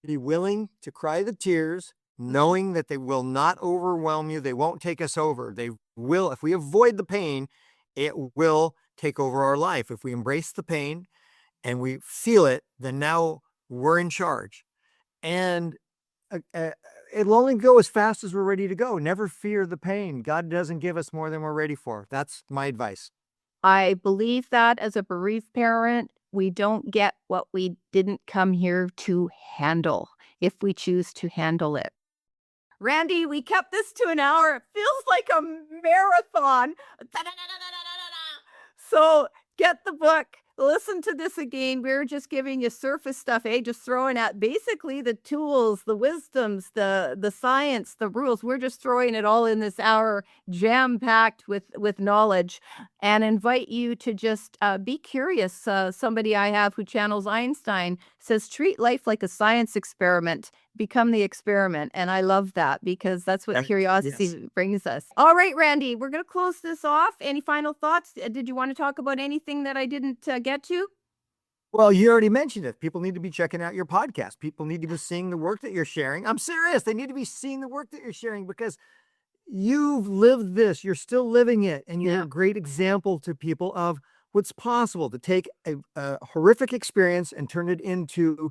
Be willing to cry the tears, knowing that they will not overwhelm you. They won't take us over. They will, if we avoid the pain, it will take over our life. If we embrace the pain and we feel it, then now we're in charge. And it'll only go as fast as we're ready to go. Never fear the pain. God doesn't give us more than we're ready for. That's my advice. I believe that as a bereaved parent, we don't get what we didn't come here to handle if we choose to handle it. Randy, we kept this to an hour. It feels like a marathon. So get the book, listen to this again. We're just giving you surface stuff, just throwing at basically the tools, the wisdoms, the science, the rules. We're just throwing it all in this hour, jam-packed with knowledge, and invite you to just be curious. Somebody I have who channels Einstein says, treat life like a science experiment. Become the experiment. And I love that because that's what curiosity brings us. All right, Randy, we're going to close this off. Any final thoughts? Did you want to talk about anything that I didn't get to? Well, you already mentioned it. People need to be checking out your podcast. People need to be seeing the work that you're sharing. I'm serious. They need to be seeing the work that you're sharing because you've lived this. You're still living it. And you're a great example to people of what's possible to take a horrific experience and turn it into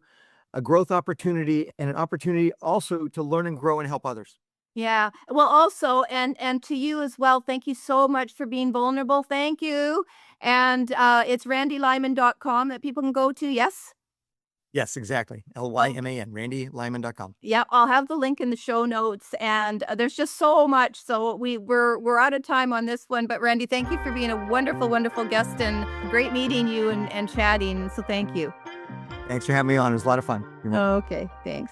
a growth opportunity and an opportunity also to learn and grow and help others. Yeah. Well, also, and to you as well, thank you so much for being vulnerable. Thank you. And it's randylyman.com that people can go to. Yes? Yes, exactly. Lyman, randylyman.com. Yeah, I'll have the link in the show notes. And there's just so much. So we're out of time on this one. But Randy, thank you for being a wonderful, wonderful guest and great meeting you and chatting. So thank you. Thanks for having me on. It was a lot of fun. Okay, thanks.